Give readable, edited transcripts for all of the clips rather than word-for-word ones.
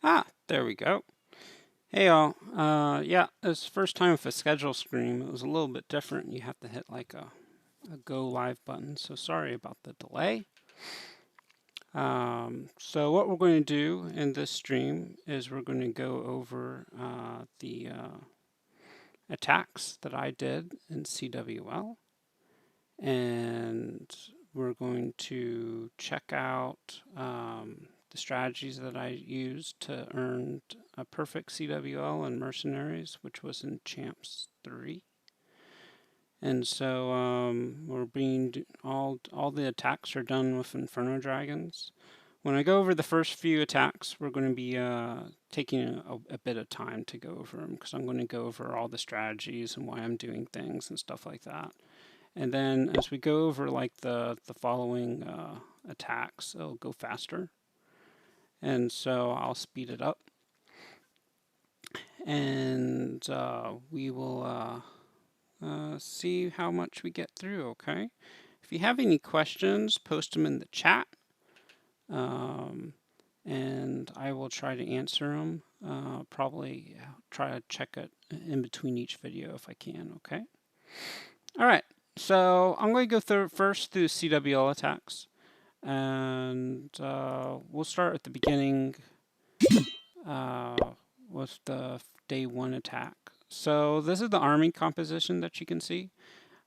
Ah, there we go. Hey all. Yeah, it's first time with a schedule screen. It was a little bit different. You have to hit like a go live button. So sorry about the delay. So what we're going to do in this stream is we're going to go over the attacks that I did in CWL, and we're going to check out the strategies that I used to earn a perfect CWL in Mercenaries, which was in Champs 3. And so we're being all the attacks are done with Inferno Dragons. When I go over the first few attacks, we're going to be taking a bit of time to go over them because I'm going to go over all the strategies and why I'm doing things and stuff like that. And then as we go over like the following attacks, it'll go faster. And so I'll speed it up. And we will see how much we get through, okay? If you have any questions, post them in the chat. And I will try to answer them. Probably try to check it in between each video if I can, okay? All right, so I'm going to go first through CWL attacks. And we'll start at the beginning with the day 1 attack. So this is the army composition that you can see.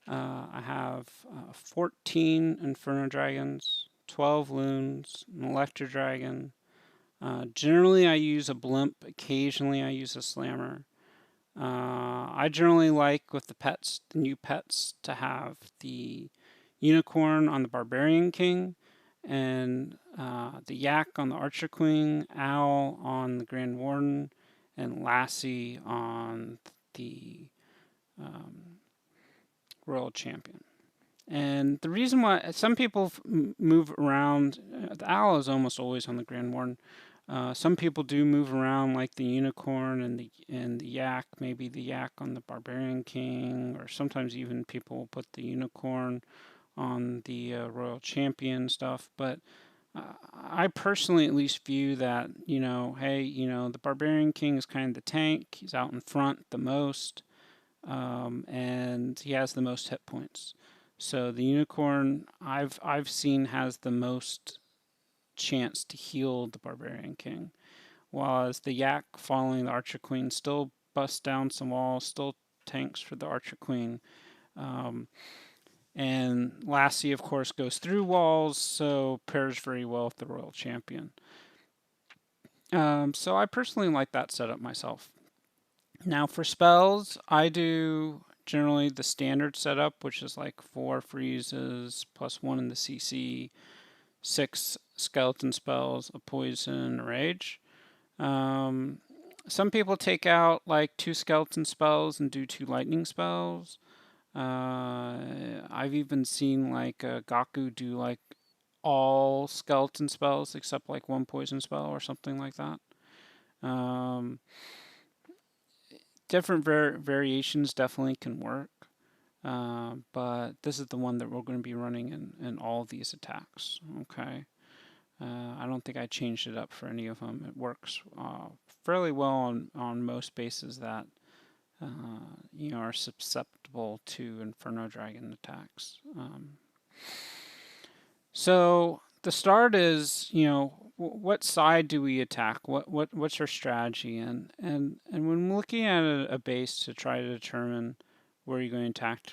I have 14 Inferno Dragons, 12 Loons, an Electro Dragon. Generally I use a Blimp, occasionally I use a Slammer. I generally like with the pets, the new pets, to have the Unicorn on the Barbarian King, and the Yak on the Archer Queen, Owl on the Grand Warden, and Lassie on the Royal Champion. And the reason why some people move around, the Owl is almost always on the Grand Warden. Some people do move around like the Unicorn and the Yak, maybe the Yak on the Barbarian King, or sometimes even people will put the Unicorn on the Royal Champion stuff. But I personally at least view that, hey, the Barbarian King is kind of the tank. He's out in front the most, and he has the most hit points. So the Unicorn I've seen has the most chance to heal the Barbarian King, whereas the Yak following the Archer Queen still busts down some walls, still tanks for the Archer Queen. And Lassie, of course, goes through walls, so pairs very well with the Royal Champion. So I personally like that setup myself. Now for spells, I do generally the standard setup, which is like 4 freezes plus 1 in the CC, 6 skeleton spells, a poison, a rage. Some people take out like 2 skeleton spells and do 2 lightning spells. I've even seen like Gaku do like all skeleton spells except like 1 poison spell or something like that. Different variations definitely can work, but this is the one that we're going to be running in all of these attacks. Okay. I don't think I changed it up for any of them. It works fairly well on most bases that are susceptible to Inferno Dragon attacks. So the start is, what side do we attack? What's our strategy? And when looking at a base to try to determine where you're going to attack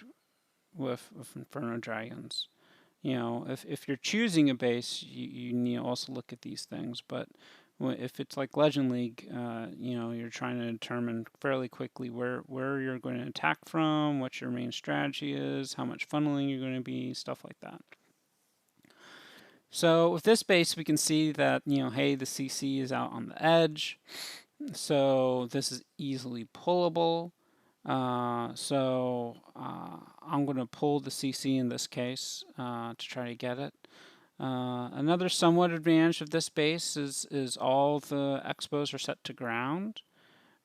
with Inferno Dragons, if you're choosing a base, you need to also look at these things. But if it's like Legend League, you're trying to determine fairly quickly where you're going to attack from, what your main strategy is, how much funneling you're going to be, stuff like that. So with this base, we can see that, hey, the CC is out on the edge. So this is easily pullable. I'm going to pull the CC in this case to try to get it. Another somewhat advantage of this base is all the expos are set to ground.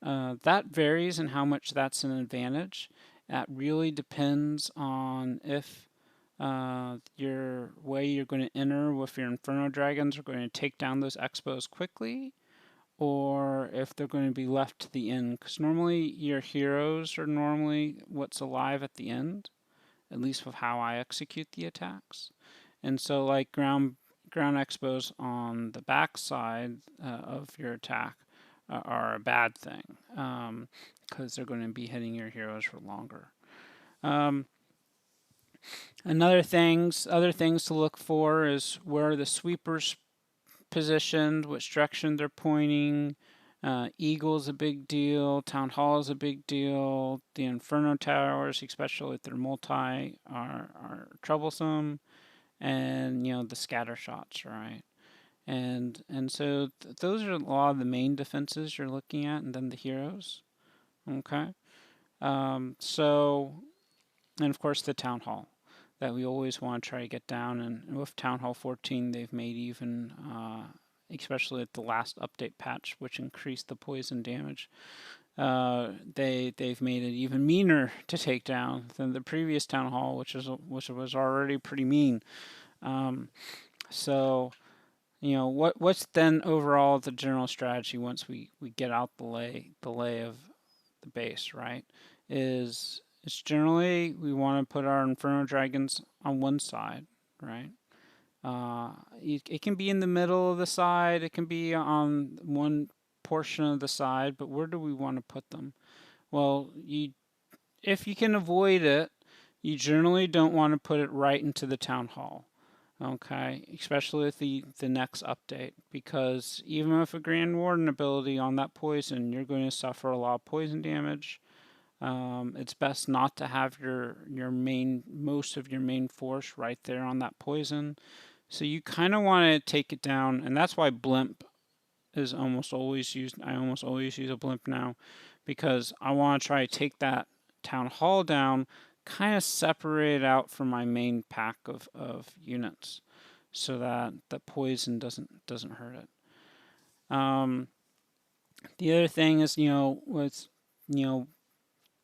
That varies in how much that's an advantage. That really depends on if your way you're going to enter with your Inferno Dragons are going to take down those expos quickly, or if they're going to be left to the end. Because normally your heroes are normally what's alive at the end, at least with how I execute the attacks. And so, like ground expos on the back side of your attack are a bad thing, because they're going to be hitting your heroes for longer. Um, other things to look for is where the sweepers positioned, which direction they're pointing. Eagle's a big deal. Town Hall is a big deal. The Inferno Towers, especially if they're multi, are troublesome. And the scatter shots, right? And so those are a lot of the main defenses you're looking at, and then the heroes. Okay. So, and of course the Town Hall that we always want to try to get down. And with Town Hall 14, they've made even, especially at the last update patch, which increased the poison damage. They've made it even meaner to take down than the previous Town Hall, which was already pretty mean. So, what's then overall the general strategy once we get out the lay of the base, right? It's generally we want to put our Inferno Dragons on one side, right? It can be in the middle of the side, it can be on one portion of the side, but where do we want to put them? Well, if you can avoid it, you generally don't want to put it right into the Town Hall. Okay, especially with the next update, because even with a Grand Warden ability on that poison, you're going to suffer a lot of poison damage. It's best not to have most of your main force right there on that poison. So you kind of want to take it down, and that's why blimp is almost always used. I almost always use a blimp now, because I want to try to take that Town Hall down, kind of separate it out from my main pack of units, so that the poison doesn't hurt it. The other thing is, with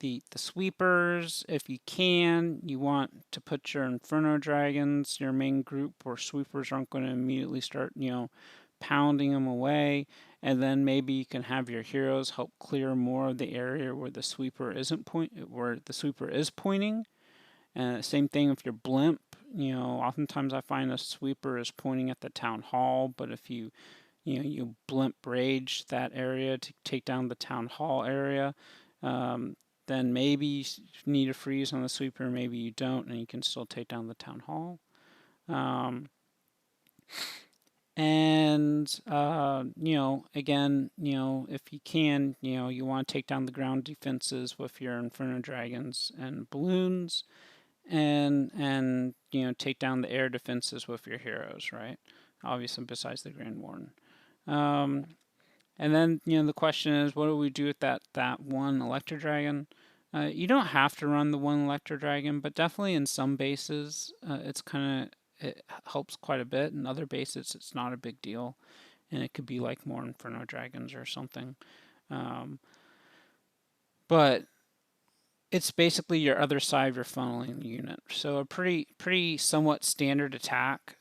the sweepers, if you can, you want to put your Inferno Dragons, your main group, where sweepers aren't going to immediately start, pounding them away. And then maybe you can have your heroes help clear more of the area where the sweeper where the sweeper is pointing. And same thing with your blimp. Oftentimes I find a sweeper is pointing at the Town Hall, but if you blimp rage that area to take down the Town Hall area, then maybe you need a freeze on the sweeper, maybe you don't, and you can still take down the Town Hall. Again, if you can, you want to take down the ground defenses with your Inferno Dragons and Balloons, and take down the air defenses with your heroes, right? Obviously, besides the Grand Warden. And then, the question is, what do we do with that one Electro Dragon? You don't have to run the one Electro Dragon, but definitely in some bases, it helps quite a bit. In other bases, it's not a big deal, and it could be like more Inferno Dragons or something. But it's basically your other side of your funneling unit. So a pretty somewhat standard attack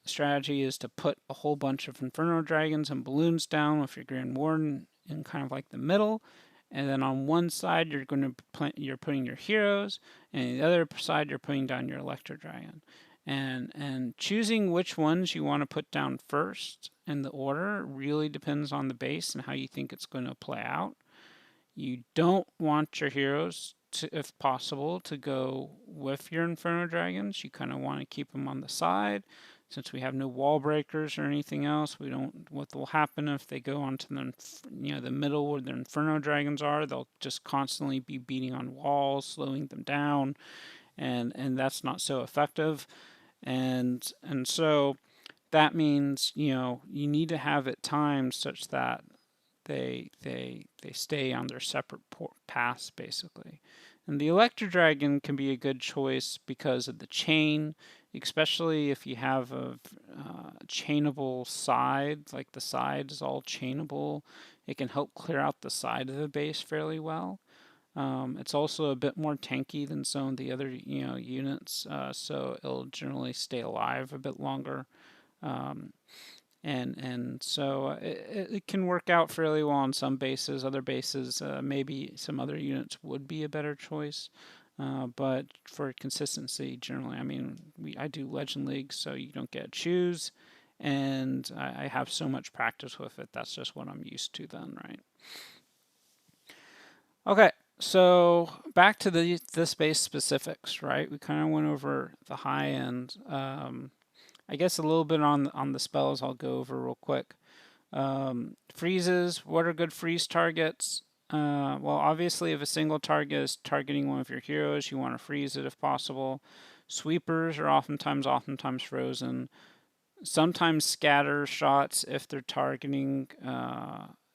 strategy is to put a whole bunch of Inferno Dragons and Balloons down with your Grand Warden in kind of like the middle, and then on one side you're putting your heroes, and the other side you're putting down your Electro Dragon, and choosing which ones you want to put down first in the order really depends on the base and how you think it's going to play out. You don't want your heroes to, if possible, to go with your Inferno Dragons. You kind of want to keep them on the side. Since we have no wall breakers or anything else, we don't. What will happen if they go onto the middle where the Inferno Dragons are? They'll just constantly be beating on walls, slowing them down, and that's not so effective. And so that means you need to have it timed such that they stay on their separate paths basically. And the Electro Dragon can be a good choice because of the chain, especially if you have a chainable side, like the side is all chainable. It can help clear out the side of the base fairly well. It's also a bit more tanky than some of the other units, so it'll generally stay alive a bit longer. and so it can work out fairly well on some bases. Other bases, maybe some other units would be a better choice. But for consistency, generally, I mean, I do Legend League, so you don't get to choose, and I have so much practice with it. That's just what I'm used to then, right? Okay, so back to the space specifics, right? We kind of went over the high end. I guess a little bit on the spells I'll go over real quick. Freezes, what are good freeze targets? Well, obviously, if a single target is targeting one of your heroes, you want to freeze it if possible. Sweepers are oftentimes frozen. Sometimes scatter shots if they're targeting,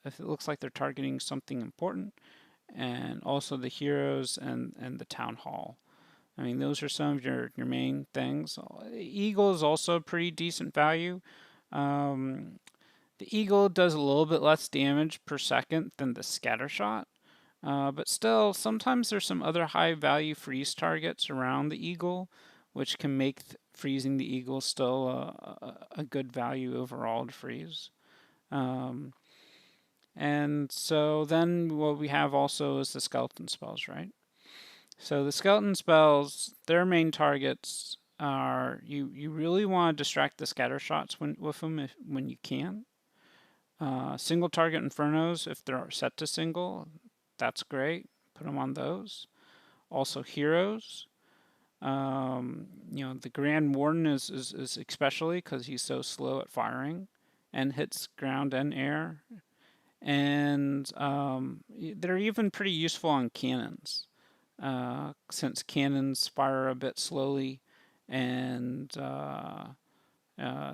if it looks like they're targeting something important. And also the heroes and the town hall. I mean, those are some of your main things. Eagle is also a pretty decent value. Um, the Eagle does a little bit less damage per second than the scatter shot. But still, sometimes there's some other high value freeze targets around the Eagle, which can make freezing the Eagle still a good value overall to freeze. And so then what we have also is the skeleton spells, right? So the skeleton spells, their main targets are you really want to distract the scatter shots with them when you can. Single target infernos, if they're set to single, that's great. Put them on those. Also heroes. The Grand Warden is especially because he's so slow at firing and hits ground and air. And they're even pretty useful on cannons, since cannons fire a bit slowly, and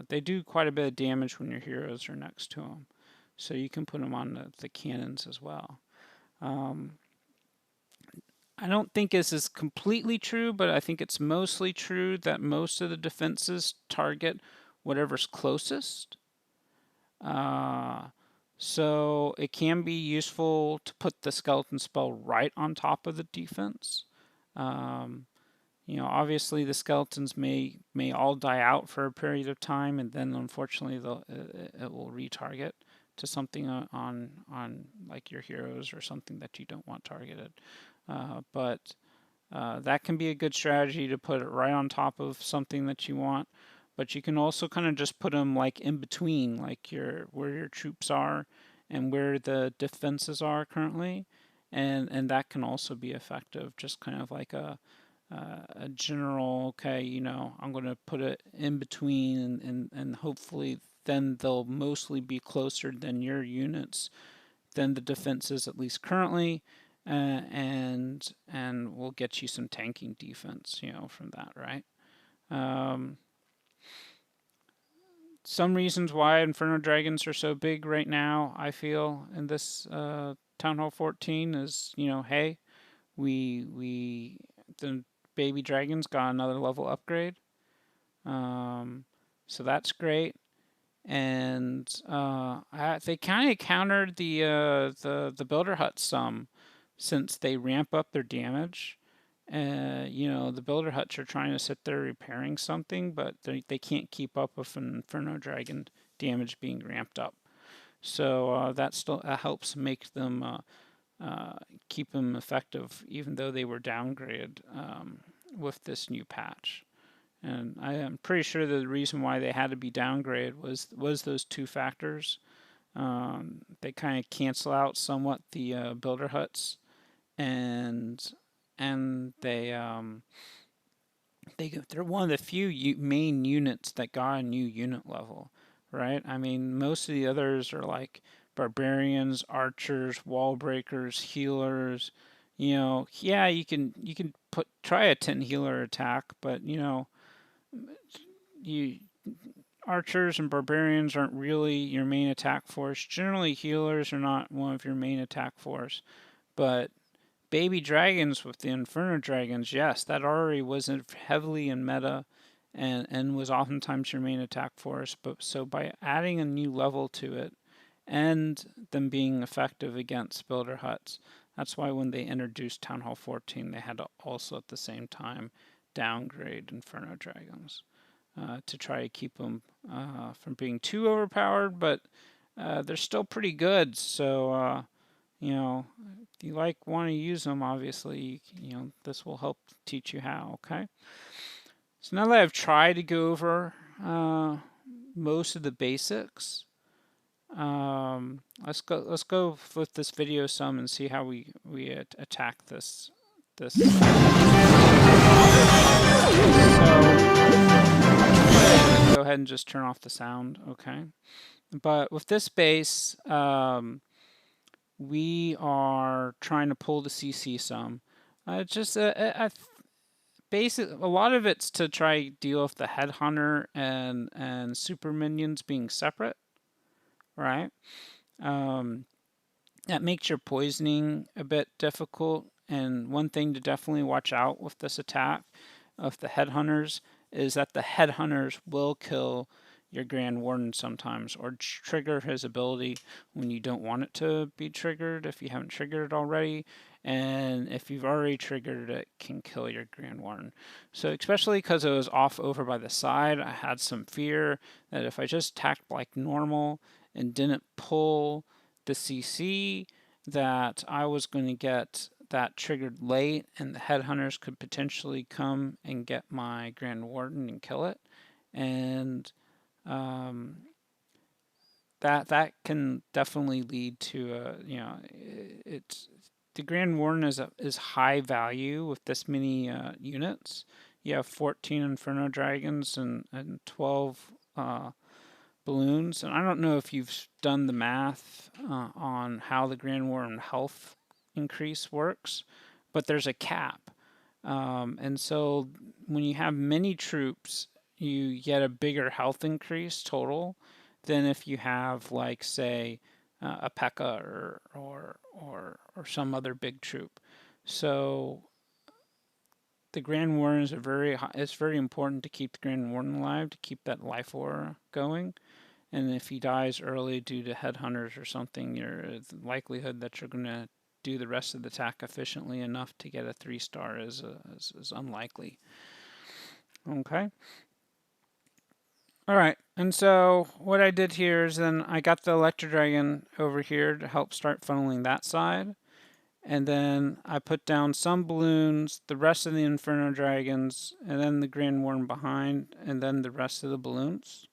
they do quite a bit of damage when your heroes are next to them. So you can put them on the cannons as well. I don't think this is completely true, but I think it's mostly true that most of the defenses target whatever's closest. So it can be useful to put the skeleton spell right on top of the defense. Obviously the skeletons may all die out for a period of time, and then unfortunately it will retarget to something on like your heroes or something that you don't want targeted. But that can be a good strategy to put it right on top of something that you want. But you can also kind of just put them like in between, like where your troops are and where the defenses are currently, and that can also be effective. Just kind of like a general, okay, I'm going to put it in between, and hopefully then they'll mostly be closer than your units, than the defenses at least currently, and will get you some tanking defense, from that, right? Some reasons why Inferno Dragons are so big right now, I feel, in this Town Hall 14 is, hey, the baby dragons got another level upgrade, so that's great, and they kind of countered the builder huts some, since they ramp up their damage. The builder huts are trying to sit there repairing something, but they can't keep up with an Inferno Dragon damage being ramped up. So that still helps make them keep them effective, even though they were downgraded with this new patch. And I am pretty sure the reason why they had to be downgraded was those two factors. They kind of cancel out somewhat the builder huts, and they're one of the few main units that got a new unit level, right? I mean, most of the others are like barbarians, archers, wall breakers, healers. Yeah, you can try a 10 healer attack, but archers and barbarians aren't really your main attack force. Generally, healers are not one of your main attack force, but baby dragons with the Inferno Dragons, yes, that already was heavily in meta and was oftentimes your main attack force. But so by adding a new level to it and them being effective against builder huts, that's why when they introduced Town Hall 14, they had to also at the same time downgrade Inferno Dragons. to try to keep them from being too overpowered, but they're still pretty good. So you know, if you want to use them, obviously, this will help teach you how. Okay. So now that I've tried to go over most of the basics, let's go with this video some and see how we attack this. So go ahead and just turn off the sound, okay? But with this base, we are trying to pull the CC some. Basic, a lot of it's to try deal with the headhunter and super minions being separate, right? That makes your poisoning a bit difficult. And one thing to definitely watch out with this attack of the headhunters is that the headhunters will kill your Grand Warden sometimes, or trigger his ability when you don't want it to be triggered, if you haven't triggered it already. And if you've already triggered it, can kill your Grand Warden. So especially because it was off over by the side, I had some fear that if I just attacked like normal and didn't pull the CC, that I was going to get that triggered late, and the headhunters could potentially come and get my Grand Warden and kill it. And that can definitely lead to it's the Grand Warden is high value with this many units. You have 14 Inferno Dragons and 12 balloons, and I don't know if you've done the math on how the Grand Warden health increase works, but there's a cap. And so when you have many troops, you get a bigger health increase total than if you have, like, say, a P.E.K.K.A. or some other big troop. So the Grand Warden is it's very important to keep the Grand Warden alive, to keep that life aura going. And if he dies early due to headhunters or something, the likelihood that you're going to do the rest of the attack efficiently enough to get a 3-star is unlikely. Okay. All right. And so what I did here is then I got the Electro Dragon over here to help start funneling that side. And then I put down some balloons, the rest of the Inferno Dragons, and then the Grand Warden behind, and then the rest of the balloons.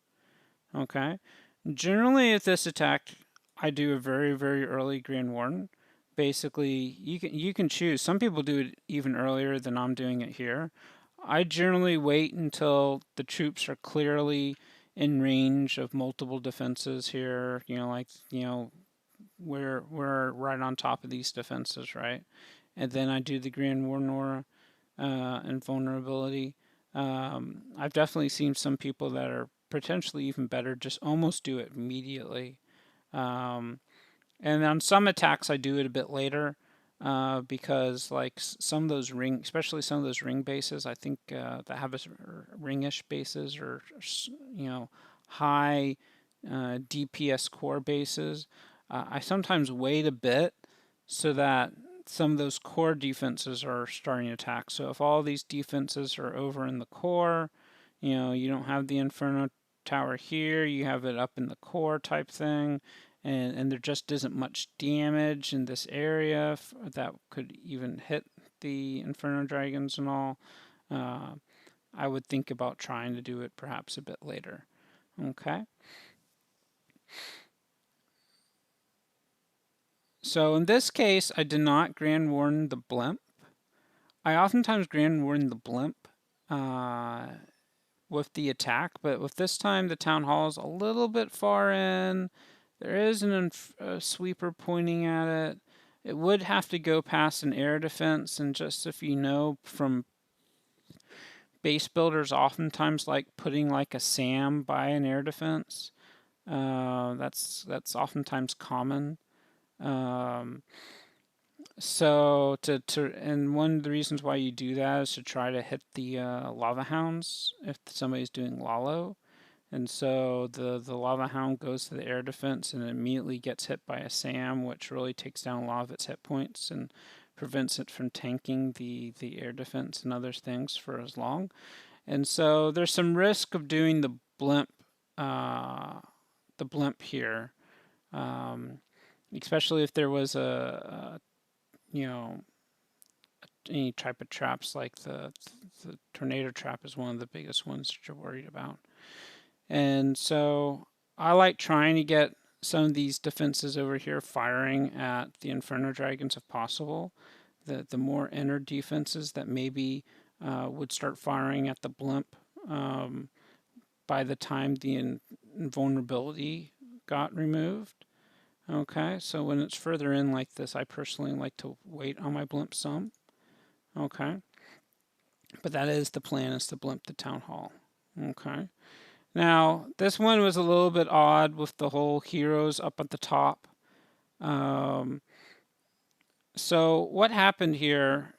Okay. Generally, at this attack, I do a very, very early Grand Warden. Basically, you can choose. Some people do it even earlier than I'm doing it here. I generally wait until the troops are clearly in range of multiple defenses here. We're right on top of these defenses, right? And then I do the Grand Warden aura and vulnerability. I've definitely seen some people that are potentially even better just almost do it immediately. And on some attacks I do it a bit later because like some of those especially some of those ring bases, I think that have ringish bases or high DPS core bases, I sometimes wait a bit so that some of those core defenses are starting to attack. So if all these defenses are over in the core, you don't have the Inferno Tower here, you have it up in the core type thing, and there just isn't much damage in this area that could even hit the Inferno Dragons and all. I would think about trying to do it perhaps a bit later. Okay. So in this case, I did not Grand Warden the blimp. I oftentimes Grand Warden the blimp with the attack, but with this time the Town Hall is a little bit far in. There is a sweeper pointing at it. It would have to go past an air defense, and just if you know from base builders, oftentimes like putting like a SAM by an air defense. That's oftentimes common. So and one of the reasons why you do that is to try to hit the lava hounds if somebody's doing Lalo. And so the lava hound goes to the air defense and immediately gets hit by a SAM, which really takes down a lot of its hit points and prevents it from tanking the air defense and other things for as long. And so there's some risk of doing the blimp here, especially if there was you know, any type of traps like the tornado trap is one of the biggest ones that you're worried about. And so I like trying to get some of these defenses over here firing at the Inferno Dragons if possible. The more inner defenses that maybe would start firing at the blimp by the time the invulnerability got removed. Okay, so when it's further in like this, I personally like to wait on my blimp some. Okay, but that is the plan, is to blimp the town hall. Okay. Now, this one was a little bit odd with the whole heroes up at the top. So what happened here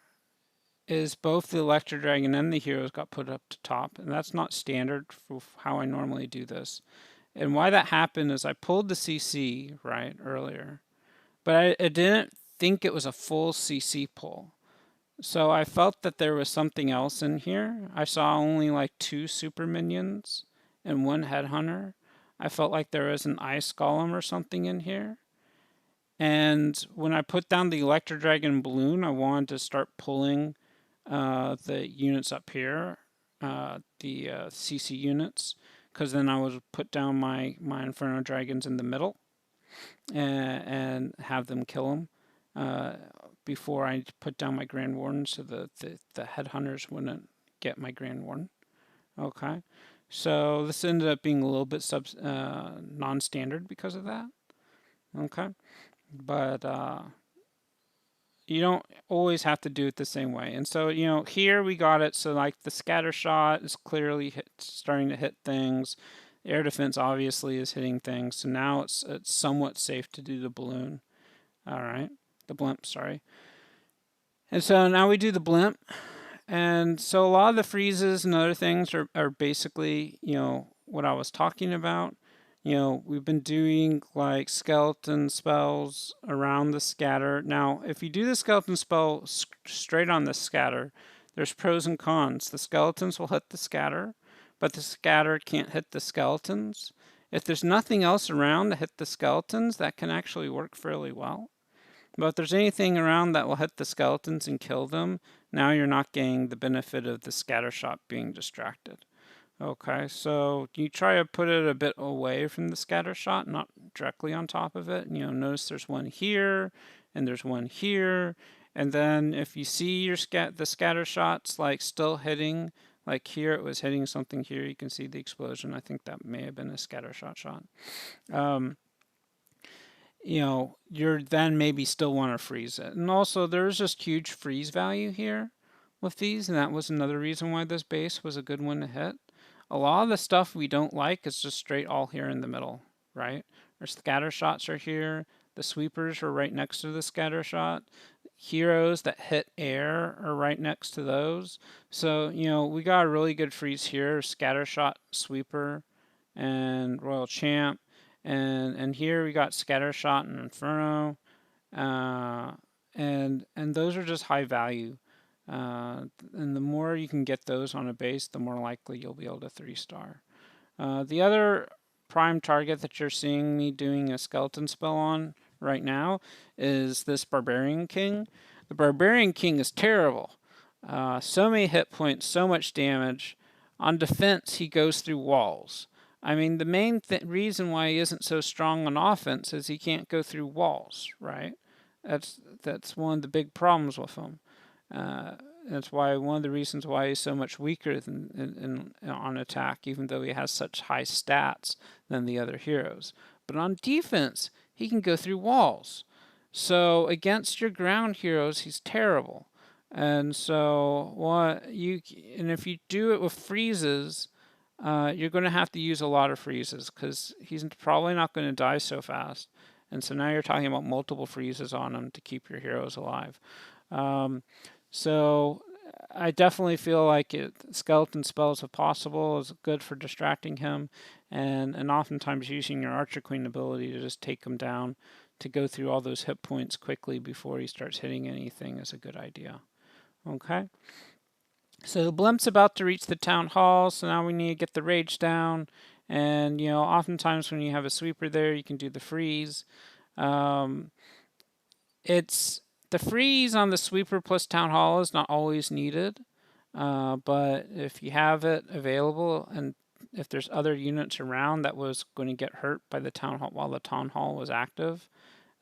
is both the Electro Dragon and the heroes got put up to top, and that's not standard for how I normally do this. And why that happened is I pulled the CC right earlier, but I didn't think it was a full CC pull. So I felt that there was something else in here. I saw only like 2 super minions and 1 headhunter. I felt like there was an ice golem or something in here. And when I put down the Electro Dragon balloon, I wanted to start pulling the units up here, the CC units, because then I would put down my Inferno Dragons in the middle and have them kill them before I put down my Grand Warden, so the headhunters wouldn't get my Grand Warden. Okay, so this ended up being a little bit non-standard because of that. Okay, but you don't always have to do it the same way. And so, you know, here we got it. So like the scatter shot is clearly starting to hit things. Air defense obviously is hitting things. So now it's somewhat safe to do the balloon. All right, the blimp, sorry. And so now we do the blimp. And so a lot of the freezes and other things are basically, you know, what I was talking about. You know, we've been doing like skeleton spells around the scatter. Now, if you do the skeleton spell straight on the scatter, there's pros and cons. The skeletons will hit the scatter, but the scatter can't hit the skeletons. If there's nothing else around to hit the skeletons, that can actually work fairly well. But if there's anything around that will hit the skeletons and kill them, now you're not getting the benefit of the scatter shot being distracted. Okay, so you try to put it a bit away from the scatter shot, not directly on top of it. You know, notice there's one here, and there's one here. And then if you see your the scatter shots like still hitting, like here it was hitting something here, you can see the explosion. I think that may have been a scatter shot. You know, you're then maybe still want to freeze it. And also there's just huge freeze value here with these, and that was another reason why this base was a good one to hit. A lot of the stuff we don't like is just straight all here in the middle, right? Our scatter shots are here. The sweepers are right next to the scatter shot. Heroes that hit air are right next to those. So, you know, we got a really good freeze here. Scatter shot, sweeper, and Royal Champ. And here we got scatter shot and Inferno. And those are just high value. And the more you can get those on a base, the more likely you'll be able to 3-star. The other prime target that you're seeing me doing a skeleton spell on right now is this Barbarian King. The Barbarian King is terrible. So many hit points, so much damage. On defense, he goes through walls. I mean, the main reason why he isn't so strong on offense is he can't go through walls, right? That's one of the big problems with him. That's why one of the reasons why he's so much weaker on attack, even though he has such high stats than the other heroes. But on defense, he can go through walls. So against your ground heroes, he's terrible. And so if you do it with freezes, you're going to have to use a lot of freezes because he's probably not going to die so fast. And so now you're talking about multiple freezes on him to keep your heroes alive. So I definitely feel like skeleton spells if possible is good for distracting him, and oftentimes using your Archer Queen ability to just take him down to go through all those hit points quickly before he starts hitting anything is a good idea. Okay. So the blimp's about to reach the town hall, so now we need to get the rage down. And, you know, oftentimes when you have a sweeper there, you can do the freeze. Um, it's the freeze on the sweeper plus town hall is not always needed, but if you have it available and if there's other units around that was going to get hurt by the town hall while the town hall was active,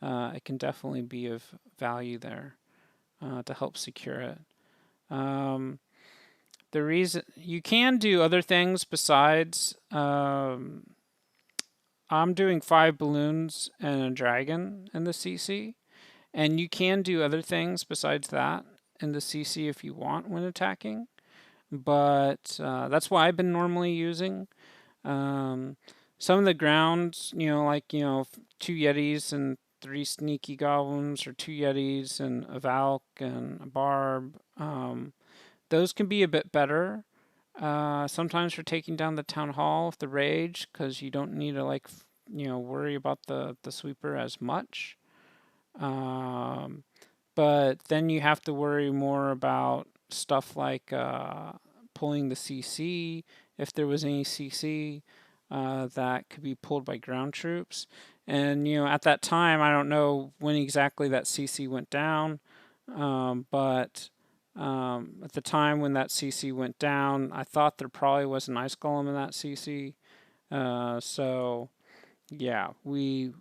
it can definitely be of value there to help secure it. The reason you can do other things besides I'm doing 5 balloons and a dragon in the CC, and you can do other things besides that in the CC if you want when attacking. But that's what I've been normally using. Some of the grounds, you know, like 2 Yetis and 3 sneaky goblins, or 2 Yetis and a Valk and a Barb. Those can be a bit better. Sometimes for taking down the town hall with the rage, because you don't need to worry about the sweeper as much. But then you have to worry more about stuff like pulling the CC, if there was any CC that could be pulled by ground troops. And at that time, I don't know when exactly that CC went down, but at the time when that CC went down, I thought there probably was an ice golem in that CC. So yeah, we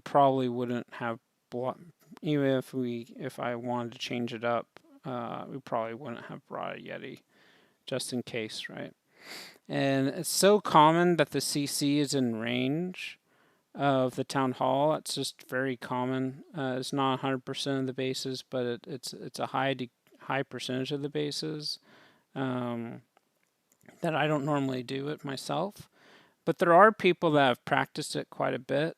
probably wouldn't have even if I wanted to change it up, we probably wouldn't have brought a Yeti just in case, right? And it's so common that the CC is in range of the town hall. It's just very common. It's not 100% of the bases, but it's a high percentage of the bases that I don't normally do it myself. But there are people that have practiced it quite a bit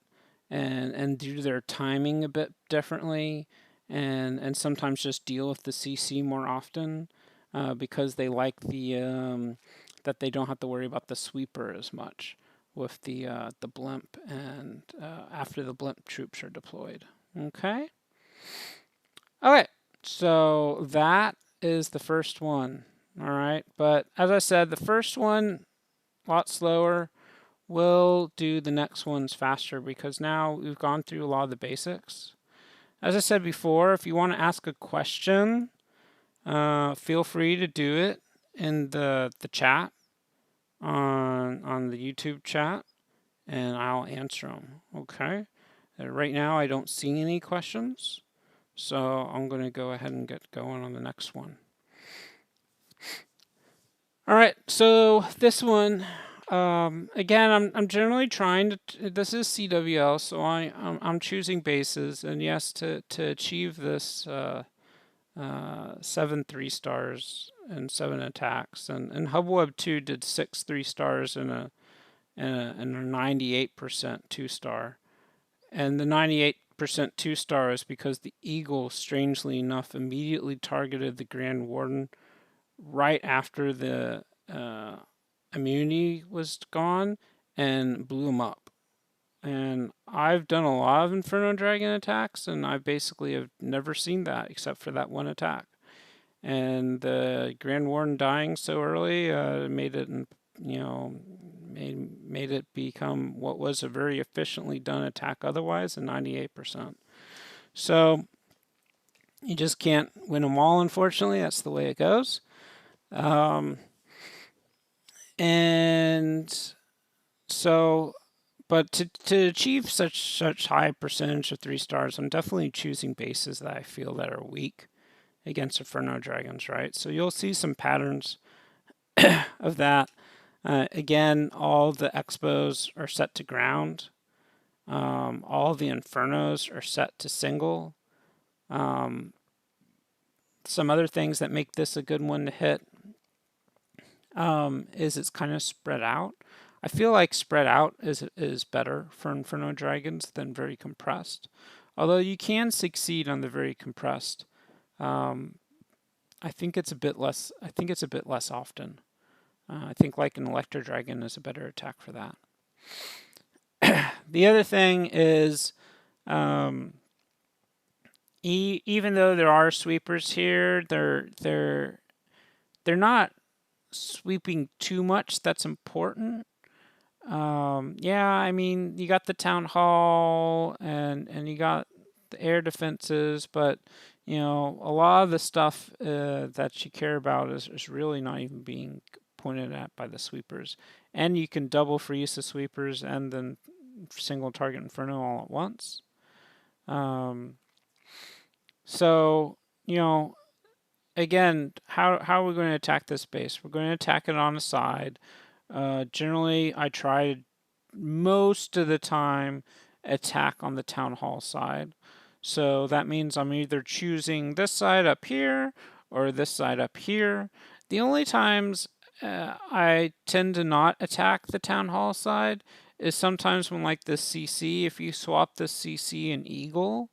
and do their timing a bit differently, and sometimes just deal with the CC more often because they like that they don't have to worry about the sweeper as much with the blimp and after the blimp troops are deployed. Okay. Okay. So that is the first one. All right. But as I said, the first one a lot slower. We'll do the next ones faster because now we've gone through a lot of the basics. As I said before, if you want to ask a question, feel free to do it in the chat on the YouTube chat, and I'll answer them. Okay. Right now, I don't see any questions, so I'm going to go ahead and get going on the next one. All right. So this one. Again, I'm generally trying to. This is CWL, so I'm choosing bases, and yes, to achieve this 7 3-stars and 7 attacks, and Hubweb 2 did 6 3-stars and a 98% 2-star, and the 98% 2-star is because the Eagle, strangely enough, immediately targeted the Grand Warden right after the immunity was gone and blew him up. And I've done a lot of Inferno Dragon attacks, and I basically have never seen that except for that one attack. And the Grand Warden dying so early made it, made it become what was a very efficiently done attack otherwise, a 98%. So you just can't win them all, unfortunately. That's the way it goes. And so, but to achieve such high percentage of 3-stars, I'm definitely choosing bases that I feel that are weak against Inferno Dragons, right? So you'll see some patterns of that. Again, all the expos are set to ground. All the Infernos are set to single. Some other things that make this a good one to hit is it's kind of spread out. I feel like spread out is better for Inferno Dragons than very compressed. Although you can succeed on the very compressed. I think it's a bit less. I think it's a bit less often. I think like an Electro Dragon is a better attack for that. The other thing is, even though there are sweepers here, they're they're not sweeping too much that's important. Yeah, I mean, you got the town hall and you got the air defenses, but you know, a lot of the stuff that you care about is really not even being pointed at by the sweepers. And you can double freeze the sweepers and then single target Inferno all at once. Um, so, you know, again, how are we going to attack this base? We're going to attack it on the side. Generally, I try most of the time attack on the town hall side. So that means I'm either choosing this side up here or this side up here. The only times I tend to not attack the town hall side is sometimes when like this CC, if you swap the CC and Eagle,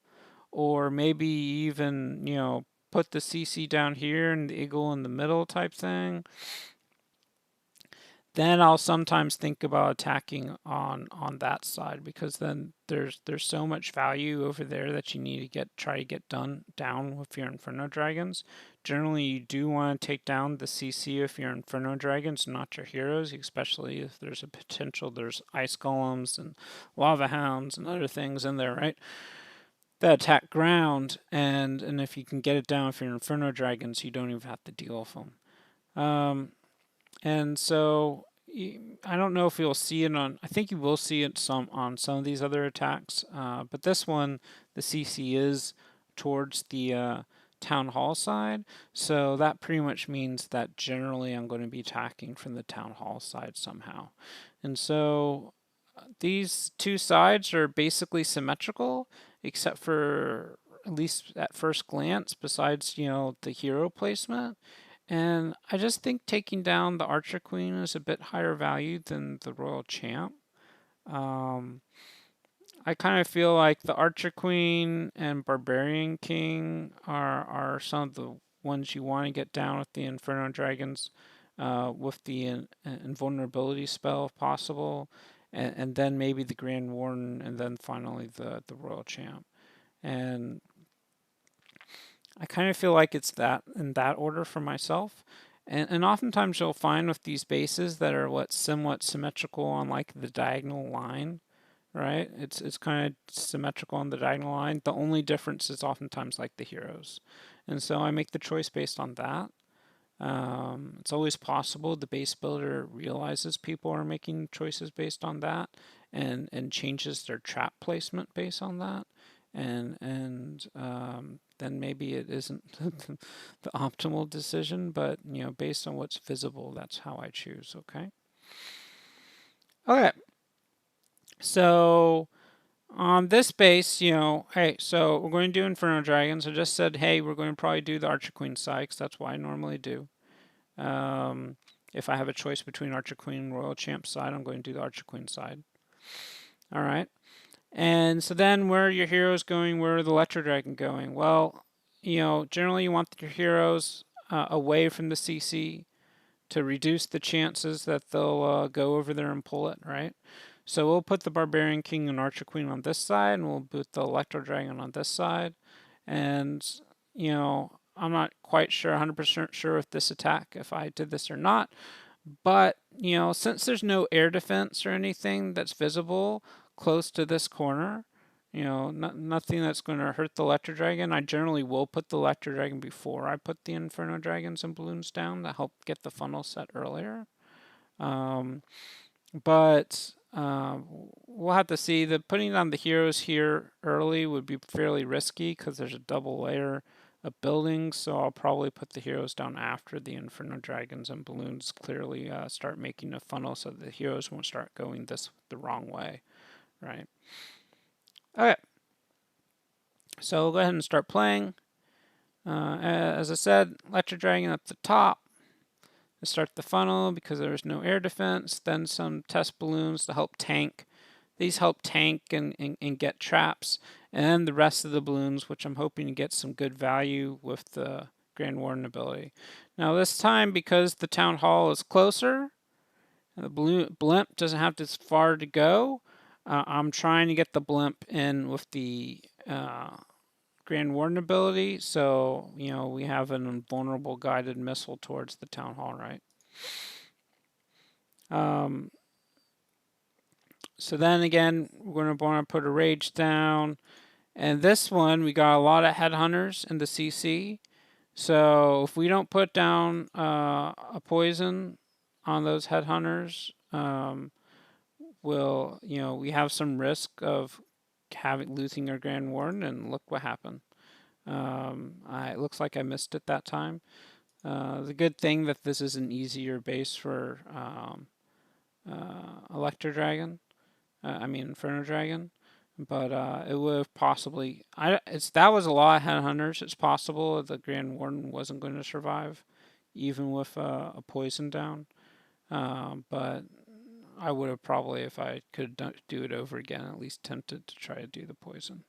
or maybe even, you know, put the CC down here and the Eagle in the middle type thing, then I'll sometimes think about attacking on that side, because then there's so much value over there that you need to try to get down with your Inferno Dragons. Generally, you do want to take down the CC of your Inferno Dragons, not your heroes, especially if there's a potential there's ice golems and lava hounds and other things in there, right? That attack ground, and if you can get it down for your Inferno Dragons, you don't even have to deal with them. And so I don't know if you'll see it on. I think you will see it on some of these other attacks, but this one, the CC is towards the town hall side, so that pretty much means that generally I'm going to be attacking from the town hall side somehow. And so these two sides are basically symmetrical, except for, at least at first glance, besides, you know, the hero placement. And I just think taking down the Archer Queen is a bit higher value than the Royal Champ. I kind of feel like the Archer Queen and Barbarian King are some of the ones you want to get down with the Inferno Dragons, with the invulnerability spell if possible, and then maybe the Grand Warden, and then finally the Royal Champ. And I kind of feel like it's that in that order for myself. And oftentimes you'll find with these bases that are somewhat symmetrical on like the diagonal line, right? It's kind of symmetrical on the diagonal line. The only difference is oftentimes like the heroes. And so I make the choice based on that. It's always possible the base builder realizes people are making choices based on that, and changes their trap placement based on that, and then maybe it isn't the optimal decision, but you know, based on what's visible, that's how I choose. Okay. So on this base, you know, hey, so we're going to do Inferno Dragons. I just said, hey, we're going to probably do the Archer Queen side, because that's what I normally do. If I have a choice between Archer Queen and Royal Champ side, I'm going to do the Archer Queen side. All right. And so then where are your heroes going? Where are the Electro Dragon going? Well, you know, generally you want your heroes away from the CC to reduce the chances that they'll go over there and pull it, right? So we'll put the Barbarian King and Archer Queen on this side, and we'll put the Electro Dragon on this side. And, you know, I'm not quite sure, 100% sure with this attack, if I did this or not. But, you know, since there's no air defense or anything that's visible close to this corner, you know, nothing that's going to hurt the Electro Dragon, I generally will put the Electro Dragon before I put the Inferno Dragons and Balloons down to help get the funnel set earlier. But we'll have to see. Putting on the heroes here early would be fairly risky because there's a double layer of buildings, so I'll probably put the heroes down after the Inferno Dragons and Balloons clearly start making a funnel, so the heroes won't start going the wrong way, right? Okay, so we'll go ahead and start playing. As I said, Electro Dragon at the top to start the funnel because there's no air defense, then some test balloons to help tank. These help tank and get traps, and the rest of the balloons, which I'm hoping to get some good value with the Grand Warden ability. Now this time, because the Town Hall is closer, and the blimp doesn't have this far to go, I'm trying to get the blimp in with the Grand Warden ability, so you know we have an invulnerable guided missile towards the Town Hall, right? So then again, we're going to want to put a rage down. And this one, we got a lot of headhunters in the CC. So if we don't put down a poison on those headhunters, we have some risk of losing our Grand Warden, and look what happened. It looks like I missed it that time. The good thing that this is an easier base for Inferno Dragon, but it would have possibly. That was a lot of headhunters. It's possible the Grand Warden wasn't going to survive, even with a poison down. But I would have probably, if I could do it over again, at least tempted to try to do the poison.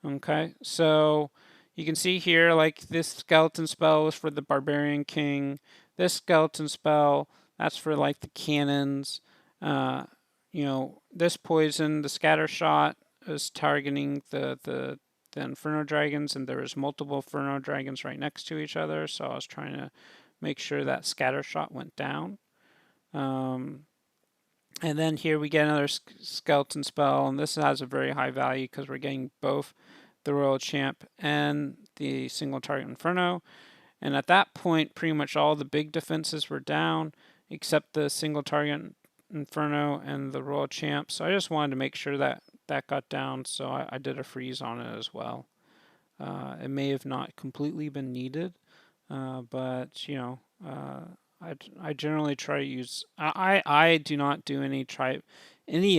Okay, so you can see here, like this skeleton spell was for the Barbarian King. This skeleton spell, that's for like the cannons. This poison, the scatter shot, is targeting the Inferno Dragons, and there was multiple Inferno Dragons right next to each other, so I was trying to make sure that scatter shot went down. And then here we get another skeleton spell, and this has a very high value because we're getting both the Royal Champ and the single target Inferno. And at that point, pretty much all the big defenses were down, except the single target Inferno and the Royal Champ. So I just wanted to make sure that that got down, so I did a freeze on it as well. It may have not completely been needed, but I generally try to use. I do not do any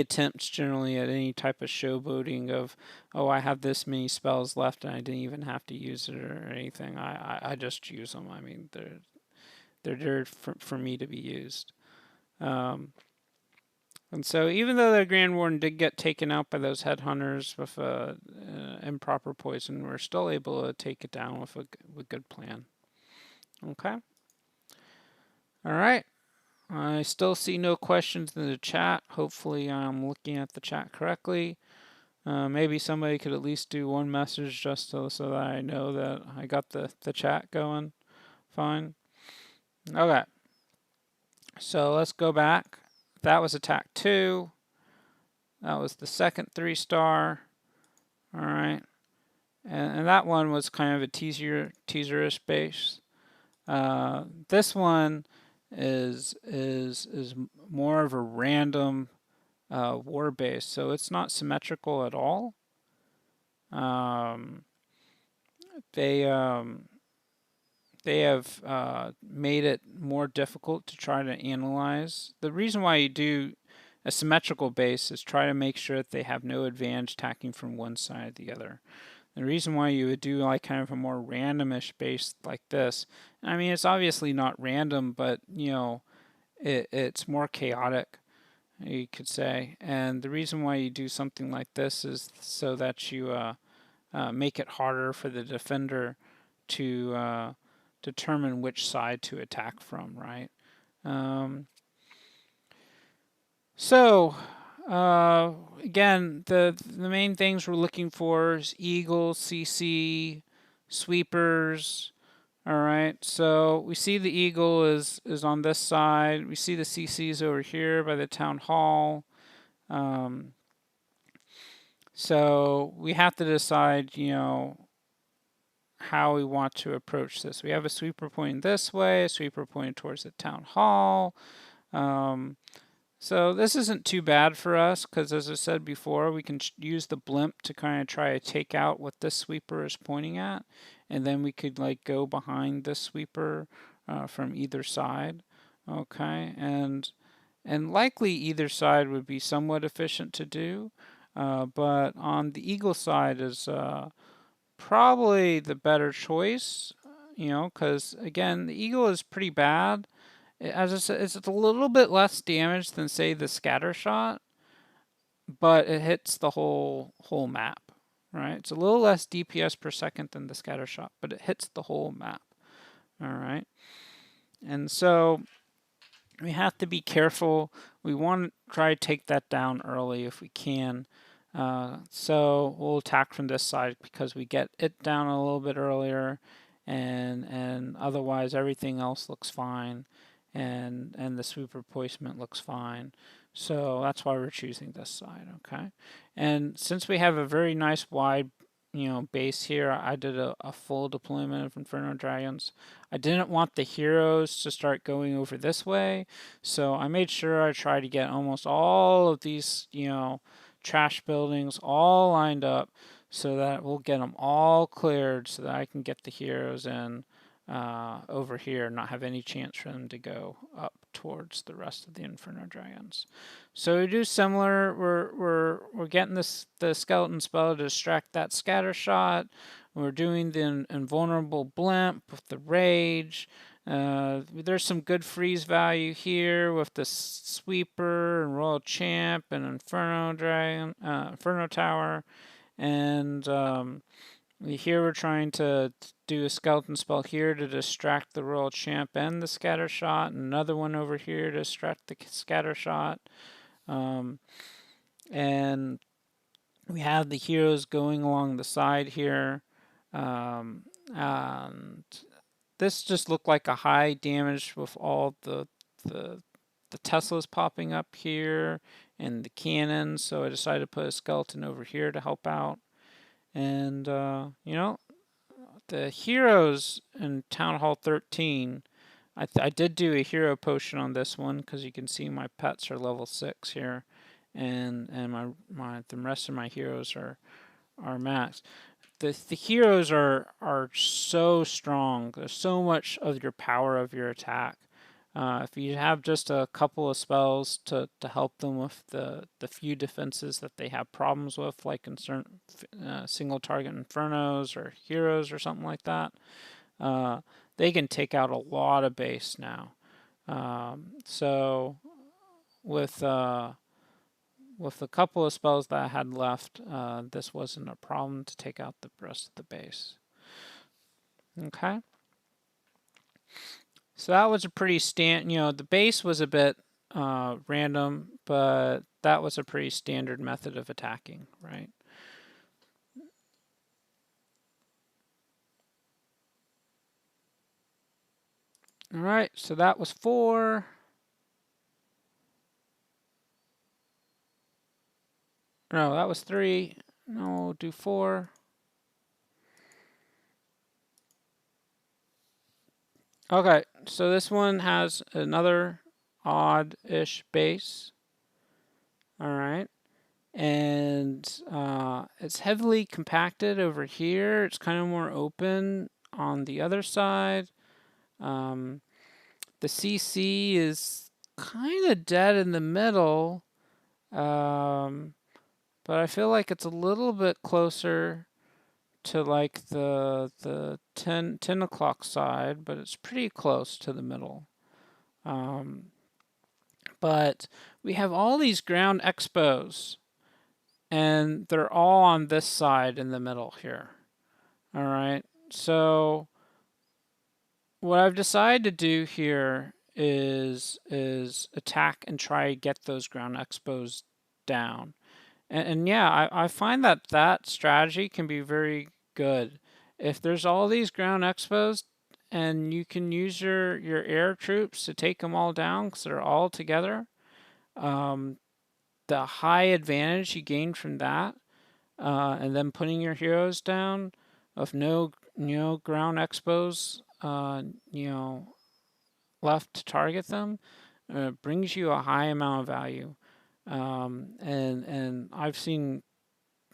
attempts generally at any type of showboating of, oh, I have this many spells left and I didn't even have to use it or anything. I just use them. I mean, they're there for me to be used. And so even though the Grand Warden did get taken out by those headhunters with improper poison, we're still able to take it down with a good plan. Okay. All right. I still see no questions in the chat. Hopefully I'm looking at the chat correctly. Maybe somebody could at least do one message just so that I know that I got the chat going fine. Okay. So let's go back. That was attack 2. That was the second 3-star. All right. And that one was kind of a teaser-ish base. This one is more of a random war base, so it's not symmetrical at all. They have made it more difficult to try to analyze. The reason why you do a symmetrical base is try to make sure that they have no advantage attacking from one side or the other. The reason why you would do like kind of a more randomish base like this, I mean, it's obviously not random, but it's more chaotic, you could say. And the reason why you do something like this is so that you make it harder for the defender to determine which side to attack from, right? Again, the main things we're looking for is Eagle, CC, sweepers. All right, so we see the Eagle is on this side. We see the CCs over here by the Town Hall. So we have to decide, how we want to approach this. We have a sweeper pointing this way, a sweeper pointing towards the Town Hall. So this isn't too bad for us because, as I said before, we can use the blimp to kind of try to take out what this sweeper is pointing at, and then we could like go behind this sweeper from either side. Okay, and likely either side would be somewhat efficient to do, but on the Eagle side is probably the better choice, because again, the Eagle is pretty bad. As I said, it's a little bit less damage than, say, the scatter shot, but it hits the whole map, right? It's a little less DPS per second than the scatter shot, but it hits the whole map, all right? And so we have to be careful. We want to try to take that down early if we can. So we'll attack from this side because we get it down a little bit earlier, and otherwise everything else looks fine, and the sweeper placement looks fine. So that's why we're choosing this side, okay? And since we have a very nice wide, base here, I did a full deployment of Inferno Dragons. I didn't want the heroes to start going over this way, so I made sure I tried to get almost all of these, trash buildings all lined up so that we'll get them all cleared so that I can get the heroes in over here, not have any chance for them to go up towards the rest of the Inferno Dragons. So we do similar. We're getting the skeleton spell to distract that scatter shot. We're doing the invulnerable blimp with the rage. There's some good freeze value here with the sweeper and royal champ and Inferno Dragon, Inferno Tower, and here we're trying to do a skeleton spell here to distract the royal champ and the scatter shot, and another one over here to distract the scatter shot. And we have the heroes going along the side here. And this just looked like a high damage with all the Teslas popping up here and the cannons, so I decided to put a skeleton over here to help out. And the heroes in Town Hall 13, I did do a hero potion on this one because you can see my pets are level 6 here, and the rest of my heroes are max. The heroes are so strong. There's so much of your power of your attack. If you have just a couple of spells to help them with the few defenses that they have problems with, like in certain single target infernos or heroes or something like that, they can take out a lot of base now. So with a couple of spells that I had left, this wasn't a problem to take out the rest of the base. Okay. So that was a pretty the base was a bit random, but that was a pretty standard method of attacking, right? All right, so that was 4. No, that was 3. No, we'll do 4. Okay, so this one has another odd-ish base. All right. And it's heavily compacted over here. It's kind of more open on the other side. The CC is kind of dead in the middle, but I feel like it's a little bit closer to like the 10 o'clock side, but it's pretty close to the middle. But we have all these ground expos, and they're all on this side in the middle here. All right, so what I've decided to do here is attack and try to get those ground expos down. And yeah, I find that strategy can be very good. If there's all these ground expos and you can use your air troops to take them all down because they're all together, the high advantage you gain from that, and then putting your heroes down of no ground expos, left to target them, brings you a high amount of value. And I've seen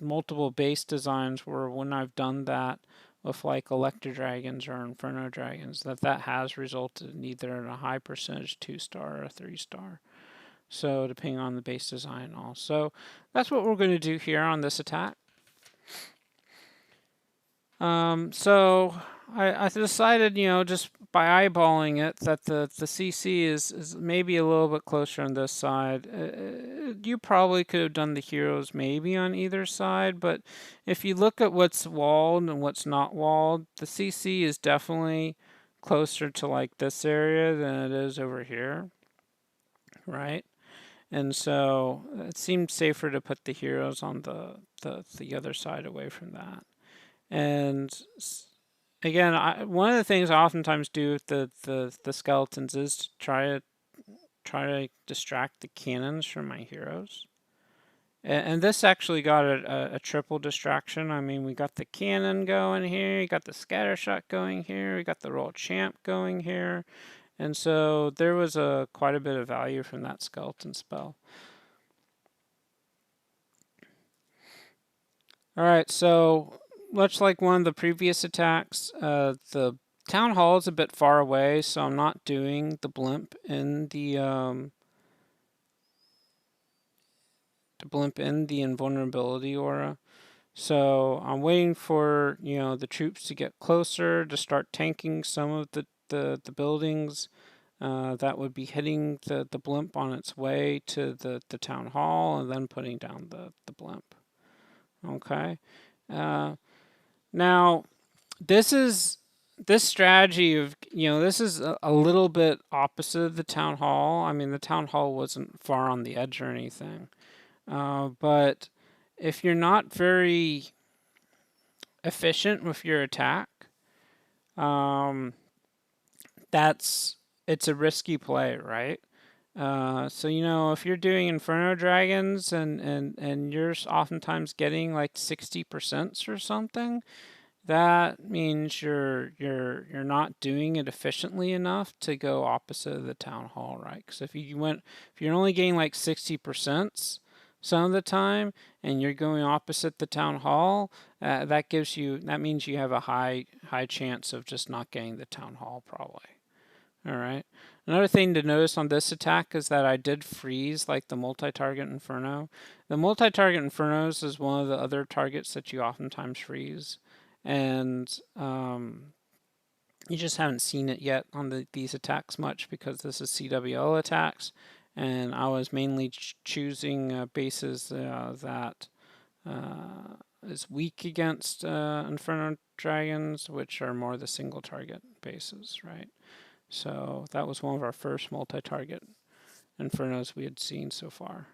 multiple base designs where when I've done that with like Electro Dragons or Inferno Dragons, that has resulted in either in a high percentage 2-star or a 3-star. So depending on the base design and all. So that's what we're going to do here on this attack. So I decided, just by eyeballing it, that the CC is maybe a little bit closer on this side. You probably could have done the heroes maybe on either side, but if you look at what's walled and what's not walled, the CC is definitely closer to like this area than it is over here, right? And so it seemed safer to put the heroes on the other side away from that. And again, one of the things I oftentimes do with the skeletons is to try to distract the cannons from my heroes. And this actually got a triple distraction. I mean, we got the cannon going here, you got the scatter shot going here, we got the roll champ going here, and so there was quite a bit of value from that skeleton spell. All right, so much like one of the previous attacks, the town hall is a bit far away, so I'm not doing the blimp in the invulnerability aura. So I'm waiting for the troops to get closer to start tanking some of the buildings that would be hitting the blimp on its way to the town hall, and then putting down the blimp. Okay. Now this strategy of this is a little bit opposite of the town hall. I mean, the town hall wasn't far on the edge or anything, but if you're not very efficient with your attack, it's a risky play, right? So if you're doing Inferno Dragons and you're oftentimes getting like 60% or something, that means you're not doing it efficiently enough to go opposite of the town hall, right? Because if you're only getting like 60% some of the time, and you're going opposite the town hall, that means you have a high chance of just not getting the town hall probably. All right. Another thing to notice on this attack is that I did freeze like the multi-target Inferno. The multi-target Infernos is one of the other targets that you oftentimes freeze, and you just haven't seen it yet on these attacks much because this is CWL attacks, and I was mainly choosing bases that is weak against Inferno Dragons, which are more the single target bases, right? So that was one of our first multi-target Infernos we had seen so far.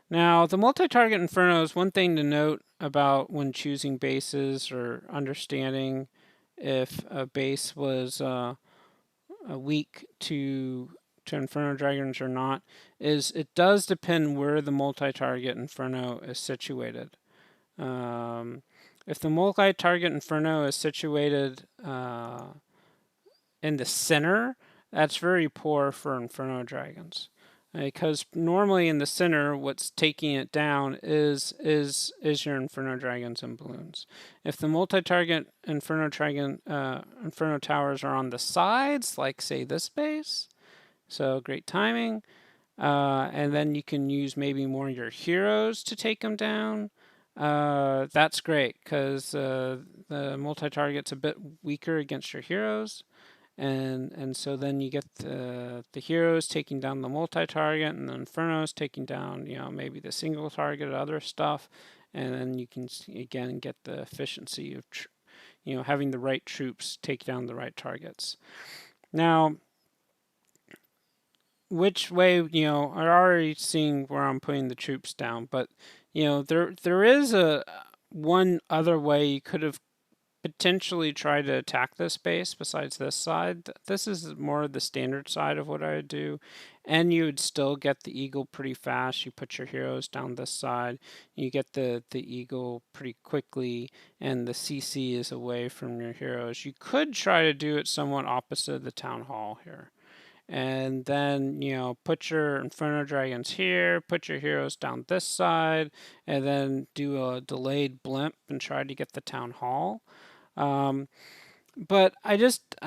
Now, the multi-target Infernos, one thing to note about when choosing bases or understanding if a base was weak to Inferno Dragons or not, is it does depend where the multi-target Inferno is situated. If the multi-target Inferno is situated in the center, that's very poor for Inferno Dragons. Because normally in the center, what's taking it down is your Inferno Dragons and Balloons. If the multi-target Inferno Towers are on the sides, like say this base, so great timing, and then you can use maybe more of your heroes to take them down. That's great because the multi-target's a bit weaker against your heroes. And so then you get the heroes taking down the multi-target, and the Infernos taking down maybe the single target, other stuff, and then you can again get the efficiency of having the right troops take down the right targets. Now, which way I'm already seeing where I'm putting the troops down, but there is one other way you could have potentially try to attack this base besides this side. This is more the standard side of what I would do, and you would still get the eagle pretty fast. You put your heroes down this side, you get the eagle pretty quickly, and the CC is away from your heroes. You could try to do it somewhat opposite of the town hall here. And then, put your Inferno Dragons here, put your heroes down this side, and then do a delayed blimp and try to get the town hall. But I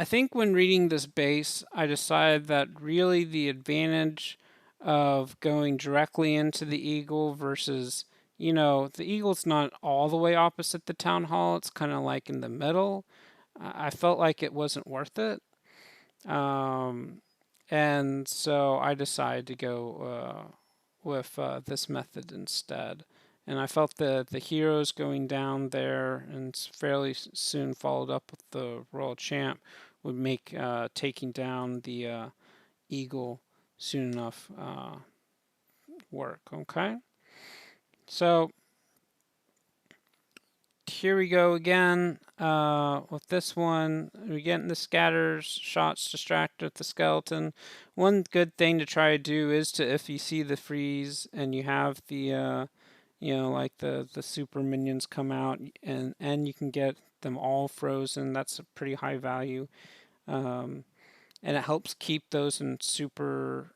think when reading this base, I decided that really the advantage of going directly into the eagle versus, the eagle's not all the way opposite the town hall. It's kind of like in the middle. I felt like it wasn't worth it. And so I decided to go with this method instead. And I felt the heroes going down there and fairly soon followed up with the Royal Champ would make taking down the Eagle soon enough work. Okay, so here we go again with this one. We're getting the scatters shots distracted with the skeleton. One good thing to try to do is to, if you see the freeze and you have the like the super minions come out and you can get them all frozen, that's a pretty high value. And it helps keep those in super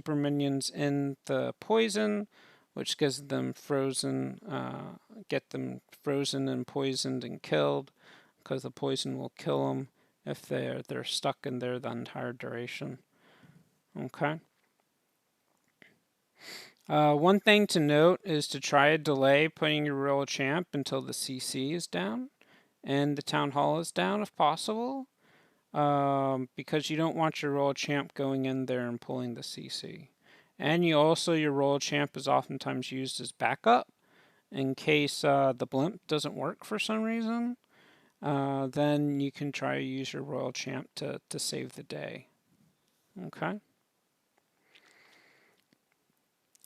minions in the poison, which gets them frozen, get them frozen and poisoned and killed, because the poison will kill them if they're stuck in there the entire duration. Okay. One thing to note is to try to delay putting your royal champ until the CC is down and the town hall is down if possible, because you don't want your royal champ going in there and pulling the CC. And your royal champ is oftentimes used as backup in case the blimp doesn't work for some reason. Then you can try to use your royal champ to save the day. Okay.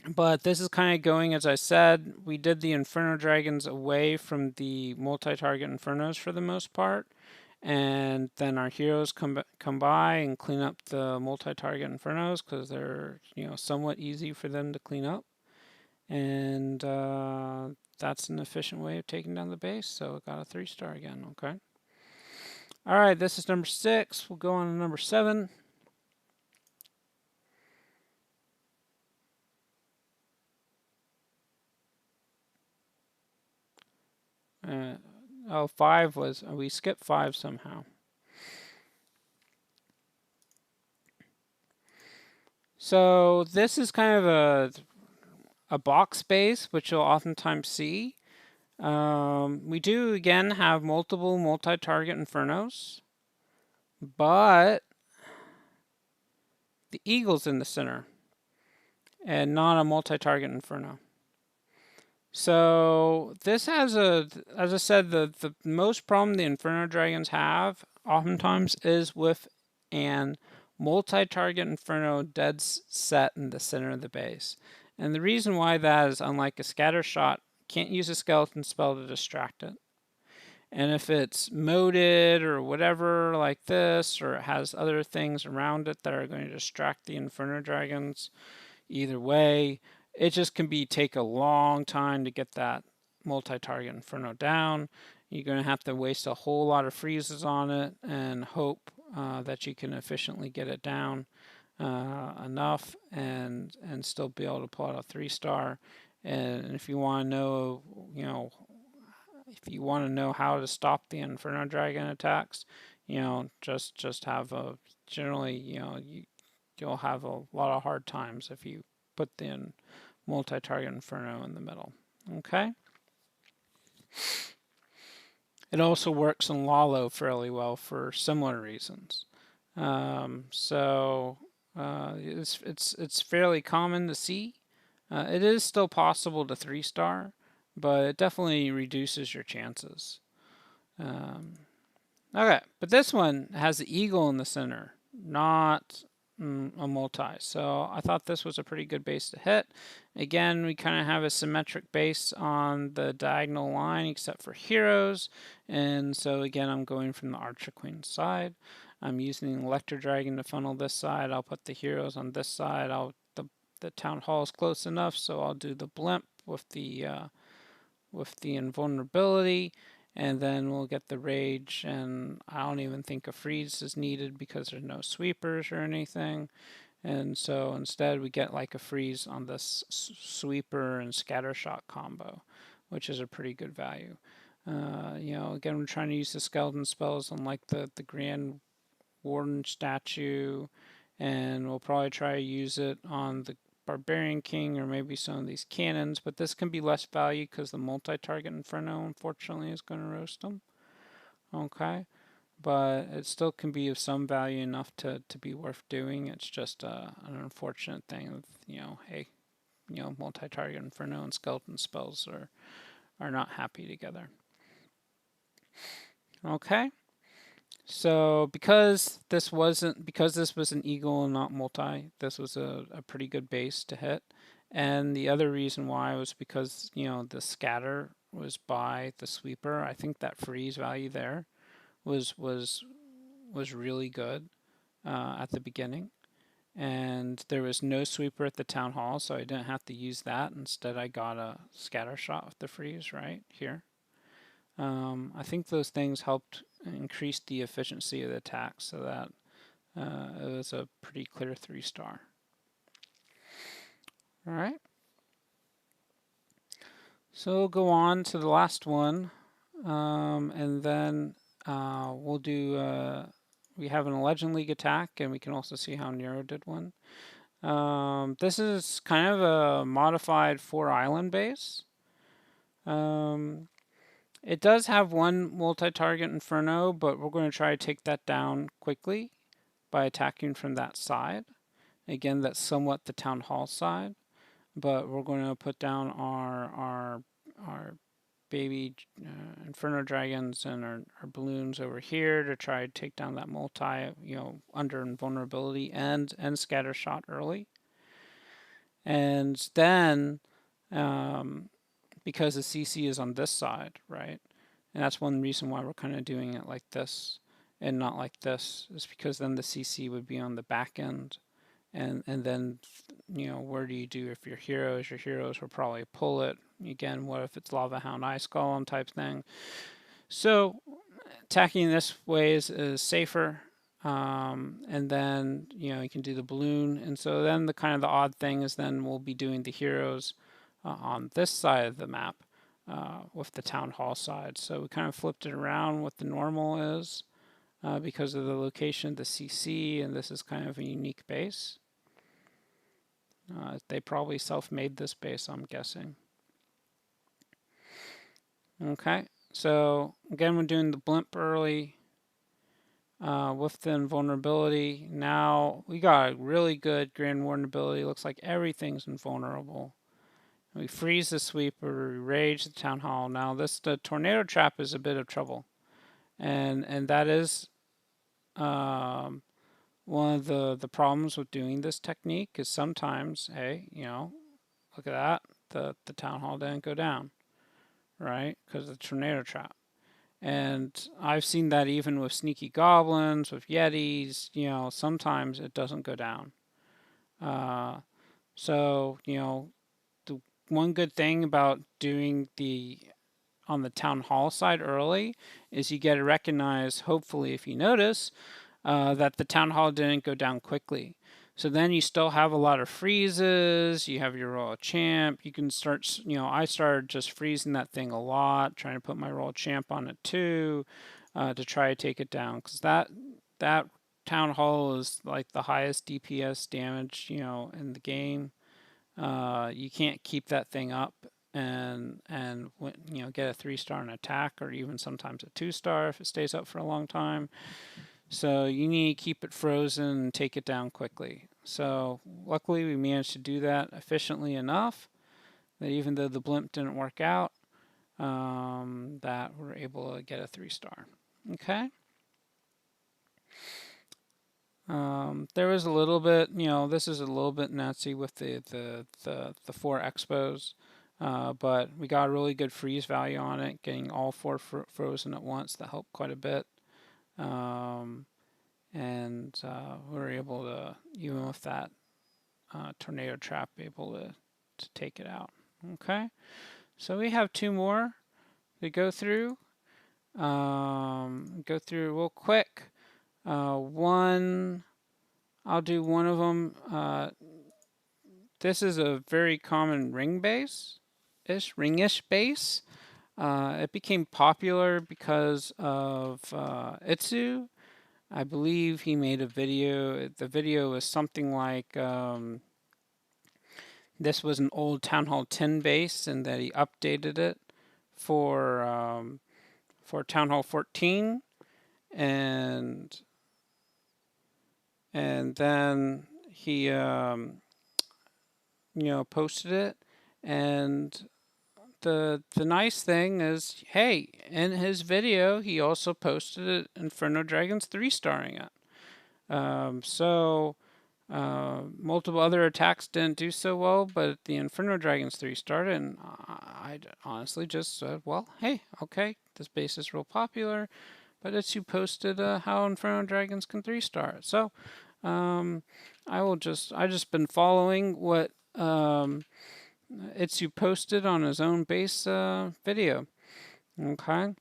But this is kind of going, as I said, we did the Inferno Dragons away from the multi-target Infernos for the most part. And then our heroes come by and clean up the multi-target Infernos because they're, somewhat easy for them to clean up. And that's an efficient way of taking down the base. So it got a 3-star again, okay? All right, this is number 6. We'll go on to number 7. 5 was, we skipped 5 somehow. So this is kind of a box base, which you'll oftentimes see. We do again have multiple multi-target Infernos, but the eagle's in the center and not a multi-target Inferno. So this has as I said, the most problem the Inferno Dragons have oftentimes is with an multi-target Inferno dead set in the center of the base. And the reason why that is, unlike a scatter shot, can't use a skeleton spell to distract it. And if it's moded or whatever like this, or it has other things around it that are going to distract the Inferno Dragons, either way, it just can take a long time to get that multi-target Inferno down. You're going to have to waste a whole lot of freezes on it and hope that you can efficiently get it down enough and still be able to pull out a 3-star. And if you want to know, if you want to know how to stop the Inferno Dragon attacks, just have a generally, you'll have a lot of hard times if you put the multi-target Inferno in the middle. Okay. It also works in Lalo fairly well for similar reasons. It's fairly common to see. It is still possible to 3-star, but it definitely reduces your chances. Okay, but this one has the eagle in the center, not a multi. So I thought this was a pretty good base to hit. Again, we kind of have a symmetric base on the diagonal line except for heroes. And so again, I'm going from the Archer Queen side. I'm using the Electro Dragon to funnel this side. I'll put the heroes on this side. The Town Hall is close enough, so I'll do the blimp with the invulnerability. And then we'll get the rage, and I don't even think a freeze is needed because there's no sweepers or anything. And so instead we get like a freeze on this sweeper and scatter shot combo, which is a pretty good value. Again, we're trying to use the skeleton spells on like the Grand Warden statue, and we'll probably try to use it on the Barbarian King or maybe some of these cannons, but this can be less value because the multi-target Inferno unfortunately is going to roast them. Okay, but it still can be of some value enough to be worth doing. It's just an unfortunate thing of, hey, multi-target Inferno and skeleton spells are not happy together. Okay. So because this was an eagle and not multi, this was a pretty good base to hit. And the other reason why was because, the scatter was by the sweeper. I think that freeze value there was really good at the beginning. And there was no sweeper at the town hall, so I didn't have to use that. Instead, I got a scatter shot with the freeze right here. I think those things helped increase the efficiency of the attack, so that it was a pretty clear 3-star. All right. So we'll go on to the last one, and then we'll do. We have an Legend League attack, and we can also see how Nero did one. This is kind of a modified 4-island base. It does have one multi-target Inferno, but we're going to try to take that down quickly by attacking from that side. Again, that's somewhat the town hall side, but we're going to put down our baby Inferno Dragons and our balloons over here to try to take down that multi, under invulnerability and scatter shot early. And then, because the CC is on this side, right? And that's one reason why we're kind of doing it like this and not like this, is because then the CC would be on the back end. And then, where do you do if your heroes? Your heroes will probably pull it. Again, what if it's Lava Hound Ice Golem type thing? So attacking this way is safer. And then, you can do the balloon. And so then the kind of the odd thing is then we'll be doing the heroes on this side of the map with the town hall side. So we kind of flipped it around what the normal is because of the location of the CC, and this is kind of a unique base. They probably self-made this base, I'm guessing. Okay, so again, we're doing the blimp early with the invulnerability. Now we got a really good Grand Warden ability. Looks like everything's invulnerable. We freeze the sweeper, we rage the town hall. Now the tornado trap is a bit of trouble, and that is one of the problems with doing this technique is sometimes, hey, look at that, the town hall didn't go down, right? Because of the tornado trap. And I've seen that even with sneaky goblins, with yetis, sometimes it doesn't go down. So, the one good thing about doing on the town hall side early is you get to recognize, hopefully if you notice, that the town hall didn't go down quickly. So then you still have a lot of freezes, you have your royal champ, you can start, I started just freezing that thing a lot, trying to put my royal champ on it too, to try to take it down, because that town hall is like the highest DPS damage, in the game. You can't keep that thing up and get a 3-star in attack, or even sometimes a 2-star if it stays up for a long time. So you need to keep it frozen and take it down quickly. So luckily we managed to do that efficiently enough that even though the blimp didn't work out, that we're able to get a 3-star. Okay. There was a little bit, this is a little bit nutsy with the 4 expos, but we got a really good freeze value on it, getting all 4 frozen at once. That helped quite a bit. And we were able to, even with that tornado trap, able to take it out. Okay, so we have 2 more to go through. Go through real quick. One, I'll do one of them. This is a very common ringish base. It became popular because of Itsu. I believe he made a video. The video was something like this was an old Town Hall 10 base, and that he updated it for Town Hall 14, and then he posted it. And the nice thing is, hey, in his video he also posted it Inferno Dragon's 3-starring it. So Multiple other attacks didn't do so well, but the Inferno Dragons 3 started, and I honestly just said, well, hey, okay, this base is real popular, but Itsu posted how Inferno Dragons can 3-star. So I just been following what Itsu posted on his own base video. Okay.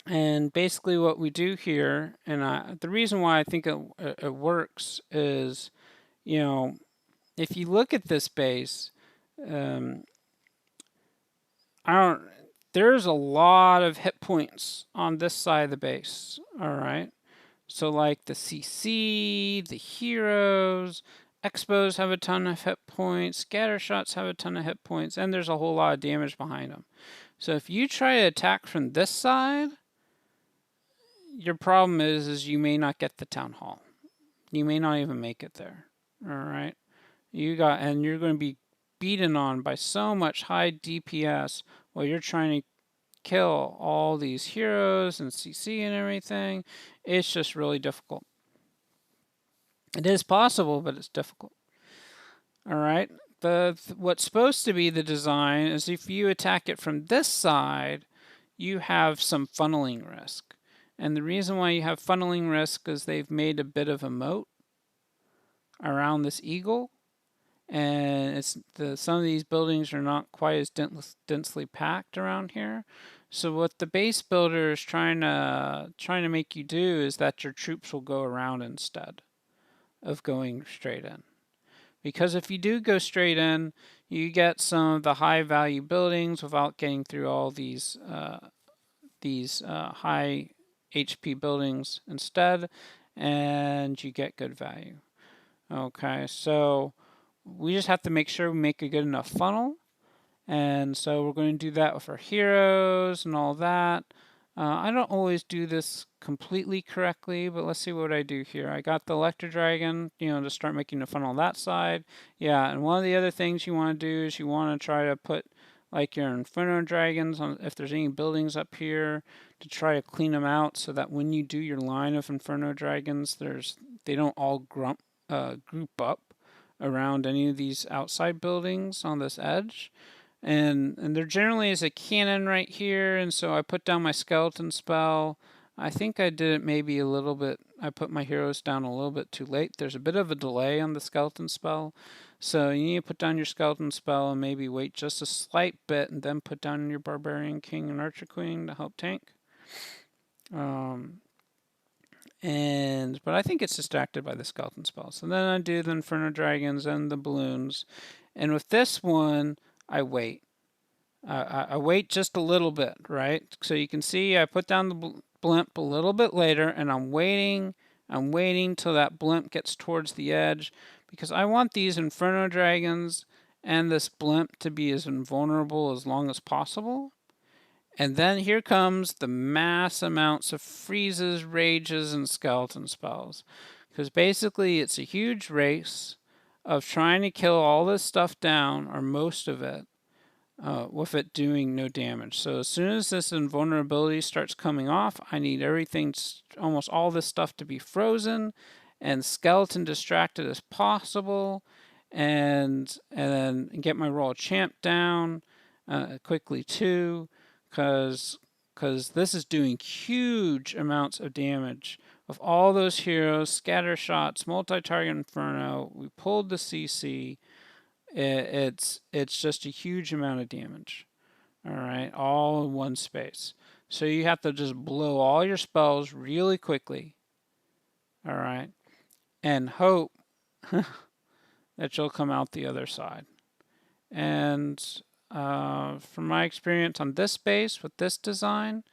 And basically what we do here, and the reason why I think it works is, you know, if you look at this base, um, I don't. There's a lot of hit points on this side of the base. All right. So like the CC, the heroes, Expos have a ton of hit points, scatter shots have a ton of hit points, and there's a whole lot of damage behind them. So if you try to attack from this side, your problem is you may not get the town hall. You may not even make it there. All right. And you're going to be beaten on by so much high DPS while you're trying to kill all these heroes and CC and everything. It's just really difficult. It is possible, but it's difficult. All right. What's supposed to be the design is if you attack it from this side, you have some funneling risk. And the reason why you have funneling risk is they've made a bit of a moat around this eagle. And some of these buildings are not quite as densely packed around here. So what the base builder is trying to make you do is that your troops will go around instead of going straight in. Because if you do go straight in, you get some of the high value buildings without getting through all these high HP buildings instead, and you get good value. Okay, so we just have to make sure we make a good enough funnel. And so we're going to do that with our heroes and all that. I don't always do this completely correctly, but let's see what I do here. I got the Electro Dragon, to start making the funnel on that side. Yeah, and one of the other things you want to do is you want to try to put like your Inferno Dragons on, if there's any buildings up here, to try to clean them out so that when you do your line of Inferno Dragons, they don't all group up around any of these outside buildings on this edge. And there generally is a cannon right here, and so I put down my skeleton spell. I think I did it maybe a little bit, I put my heroes down a little bit too late. There's a bit of a delay on the skeleton spell, so you need to put down your skeleton spell and maybe wait just a slight bit and then put down your Barbarian King and Archer Queen to help tank. But I think it's distracted by the skeleton spell. So then I do the Inferno Dragons and the balloons, and with this one, I wait. I wait just a little bit, right? So you can see I put down the blimp a little bit later, and I'm waiting till that blimp gets towards the edge, because I want these Inferno Dragons and this blimp to be as invulnerable as long as possible. And then here comes the mass amounts of freezes, rages, and skeleton spells. Because basically it's a huge race of trying to kill all this stuff down, or most of it, with it doing no damage. So as soon as this invulnerability starts coming off, I need everything, almost all this stuff, to be frozen and skeleton distracted as possible, and then get my royal champ down quickly too, because this is doing huge amounts of damage. Of all those heroes, scatter shots, multi-target inferno, we pulled the CC. It's just a huge amount of damage. All right, all in one space. So you have to just blow all your spells really quickly. All right, and hope that you'll come out the other side. And from my experience on this base with this design,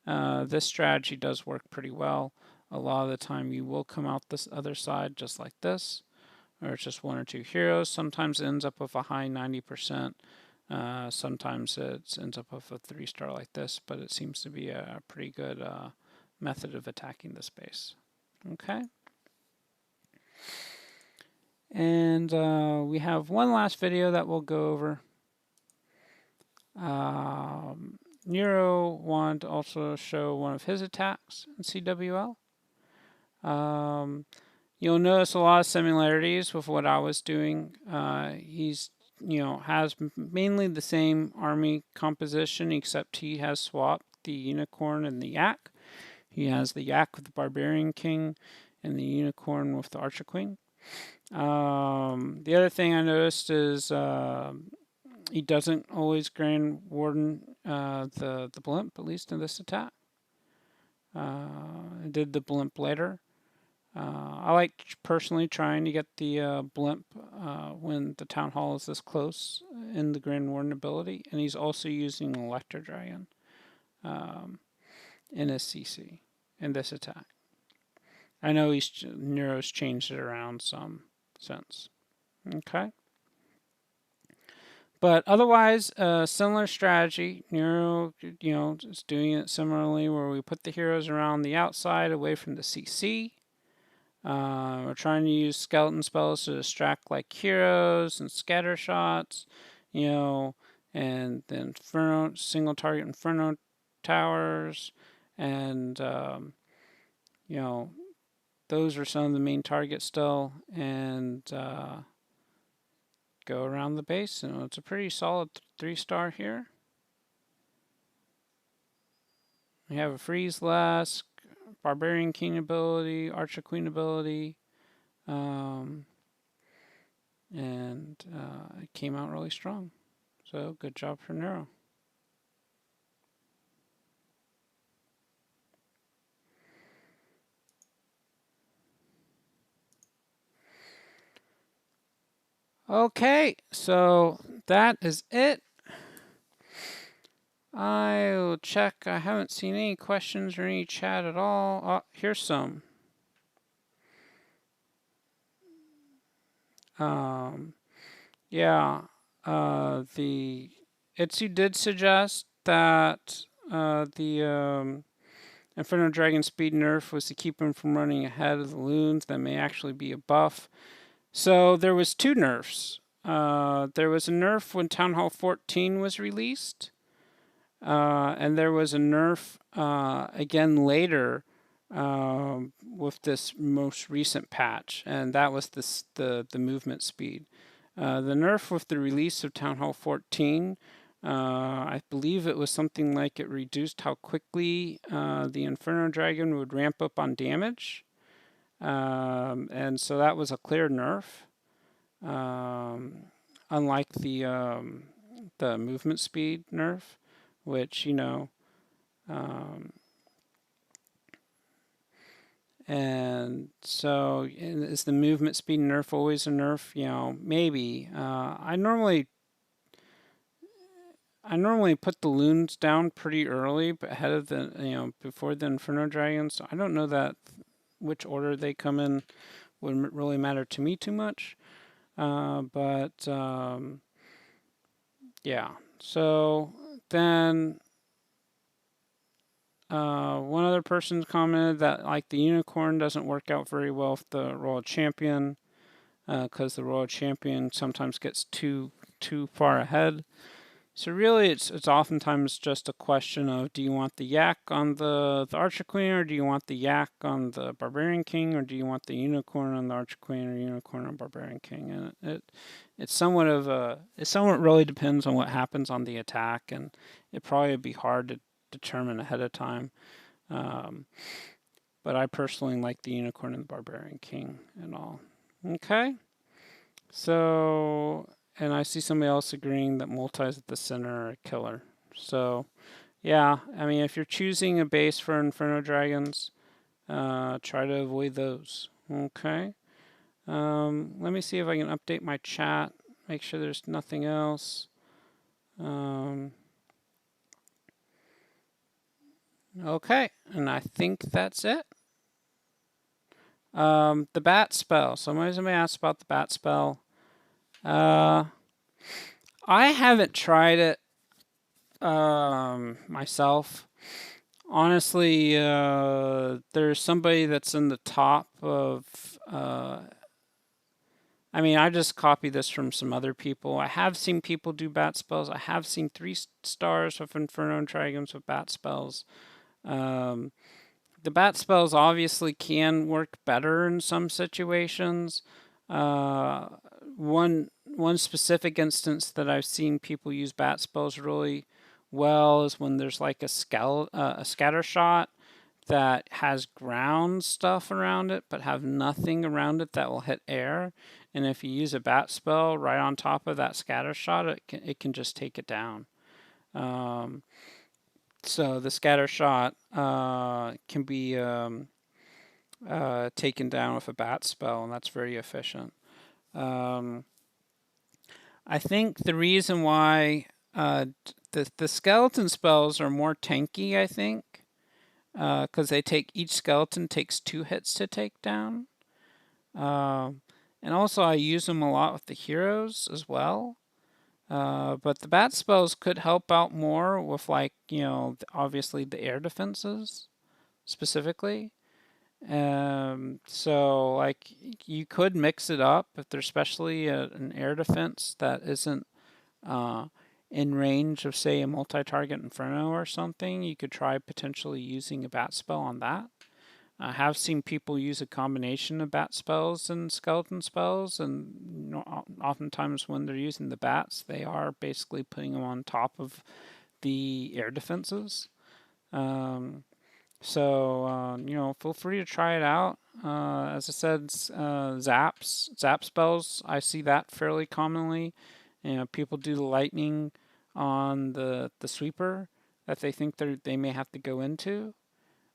this strategy does work pretty well. A lot of the time you will come out this other side just like this, or it's just one or two heroes. Sometimes it ends up with a high 90%. Sometimes it ends up with a 3-star like this, but it seems to be a pretty good method of attacking this base. Okay. And we have one last video that we'll go over. Nero wanted to also show one of his attacks in CWL. You'll notice a lot of similarities with what I was doing. He's has mainly the same army composition, except he has swapped the unicorn and the yak. He has the yak with the barbarian king, and the unicorn with the archer queen. The other thing I noticed is he doesn't always Grand Warden the blimp, at least in this attack. I did the blimp later. I like personally trying to get the blimp when the town hall is this close in the Grand Warden ability, and he's also using Electro Dragon in his CC in this attack. I know Nero's changed it around some since. Okay. But otherwise, similar strategy. Nero, is doing it similarly, where we put the heroes around the outside, away from the CC. We're trying to use skeleton spells to distract like heroes and scatter shots, and the Inferno, single target Inferno towers, and those are some of the main targets still, and go around the base, and it's a pretty solid 3-star here. We have a freeze lask, barbarian king ability, archer queen ability, and it came out really strong. So good job for Nero. Okay, so that is it. I'll check. I haven't seen any questions or any chat at all. Oh, here's some. Yeah, the Itsu did suggest that the Inferno Dragon speed nerf was to keep him from running ahead of the loons. That may actually be a buff. So there was 2 nerfs. There was a nerf when Town Hall 14 was released, and there was a nerf again later with this most recent patch, and that was the movement speed. The nerf with the release of Town Hall 14, I believe it was something like it reduced how quickly the Inferno Dragon would ramp up on damage. And so that was a clear nerf. Unlike the movement speed nerf, which, and so is the movement speed nerf always a nerf? Maybe. I normally put the loons down pretty early, but ahead of the, before the Inferno Dragons. So I don't know that which order they come in wouldn't really matter to me too much. Yeah. So then one other person commented that like the unicorn doesn't work out very well with the Royal Champion because the Royal Champion sometimes gets too far ahead. So really, it's oftentimes just a question of, do you want the yak on the Archer Queen, or do you want the yak on the Barbarian King, or do you want the unicorn on the Archer Queen, or unicorn on Barbarian King? And it somewhat really depends on what happens on the attack, and it probably would be hard to determine ahead of time. But I personally like the unicorn and the Barbarian King and all. Okay, so. And I see somebody else agreeing that multis at the center are a killer. So, yeah, I mean, if you're choosing a base for Inferno Dragons, try to avoid those. Okay. Let me see if I can update my chat. Make sure there's nothing else. Okay, and I think that's it. The bat spell. Somebody asked about the bat spell. I haven't tried it myself. Honestly, there's somebody that's in the top of. I mean, I just copied this from some other people. I have seen people do bat spells. I have seen 3 stars of Inferno Dragons with bat spells. The bat spells obviously can work better in some situations. Uh, one specific instance that I've seen people use bat spells really well is when there's like a scatter shot that has ground stuff around it, but have nothing around it that will hit air. And if you use a bat spell right on top of that scatter shot, it can just take it down. Um, so the scatter shot can be taken down with a bat spell, and that's very efficient. Um, I think the reason why the skeleton spells are more tanky, I think, because each skeleton takes 2 hits to take down. And also I use them a lot with the heroes as well. But the bat spells could help out more with, like, obviously the air defenses specifically. So like you could mix it up if there's especially an air defense that isn't uh, in range of, say, a multi-target Inferno or something. You could try potentially using a bat spell on that. I have seen people use a combination of bat spells and skeleton spells, and oftentimes when they're using the bats, they are basically putting them on top of the air defenses. Feel free to try it out. As I said, zap spells, I see that fairly commonly. People do the lightning on the sweeper that they think they may have to go into,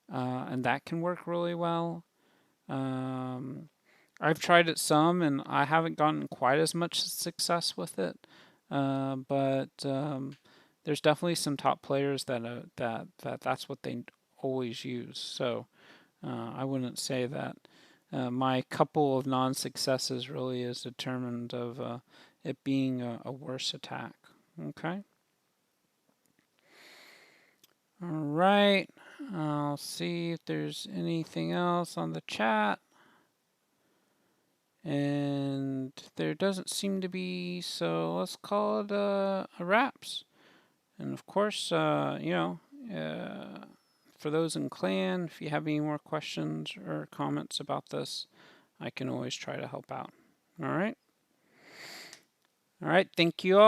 and that can work really well. I've tried it some, and I haven't gotten quite as much success with it. But there's definitely some top players that's what they always use. So I wouldn't say that my couple of non-successes really is determined of it being a worse attack. Okay. All right. I'll see if there's anything else on the chat. And there doesn't seem to be, so let's call it a wraps. And of course, for those in clan, if you have any more questions or comments about this, I can always try to help out. All right. All right. Thank you all.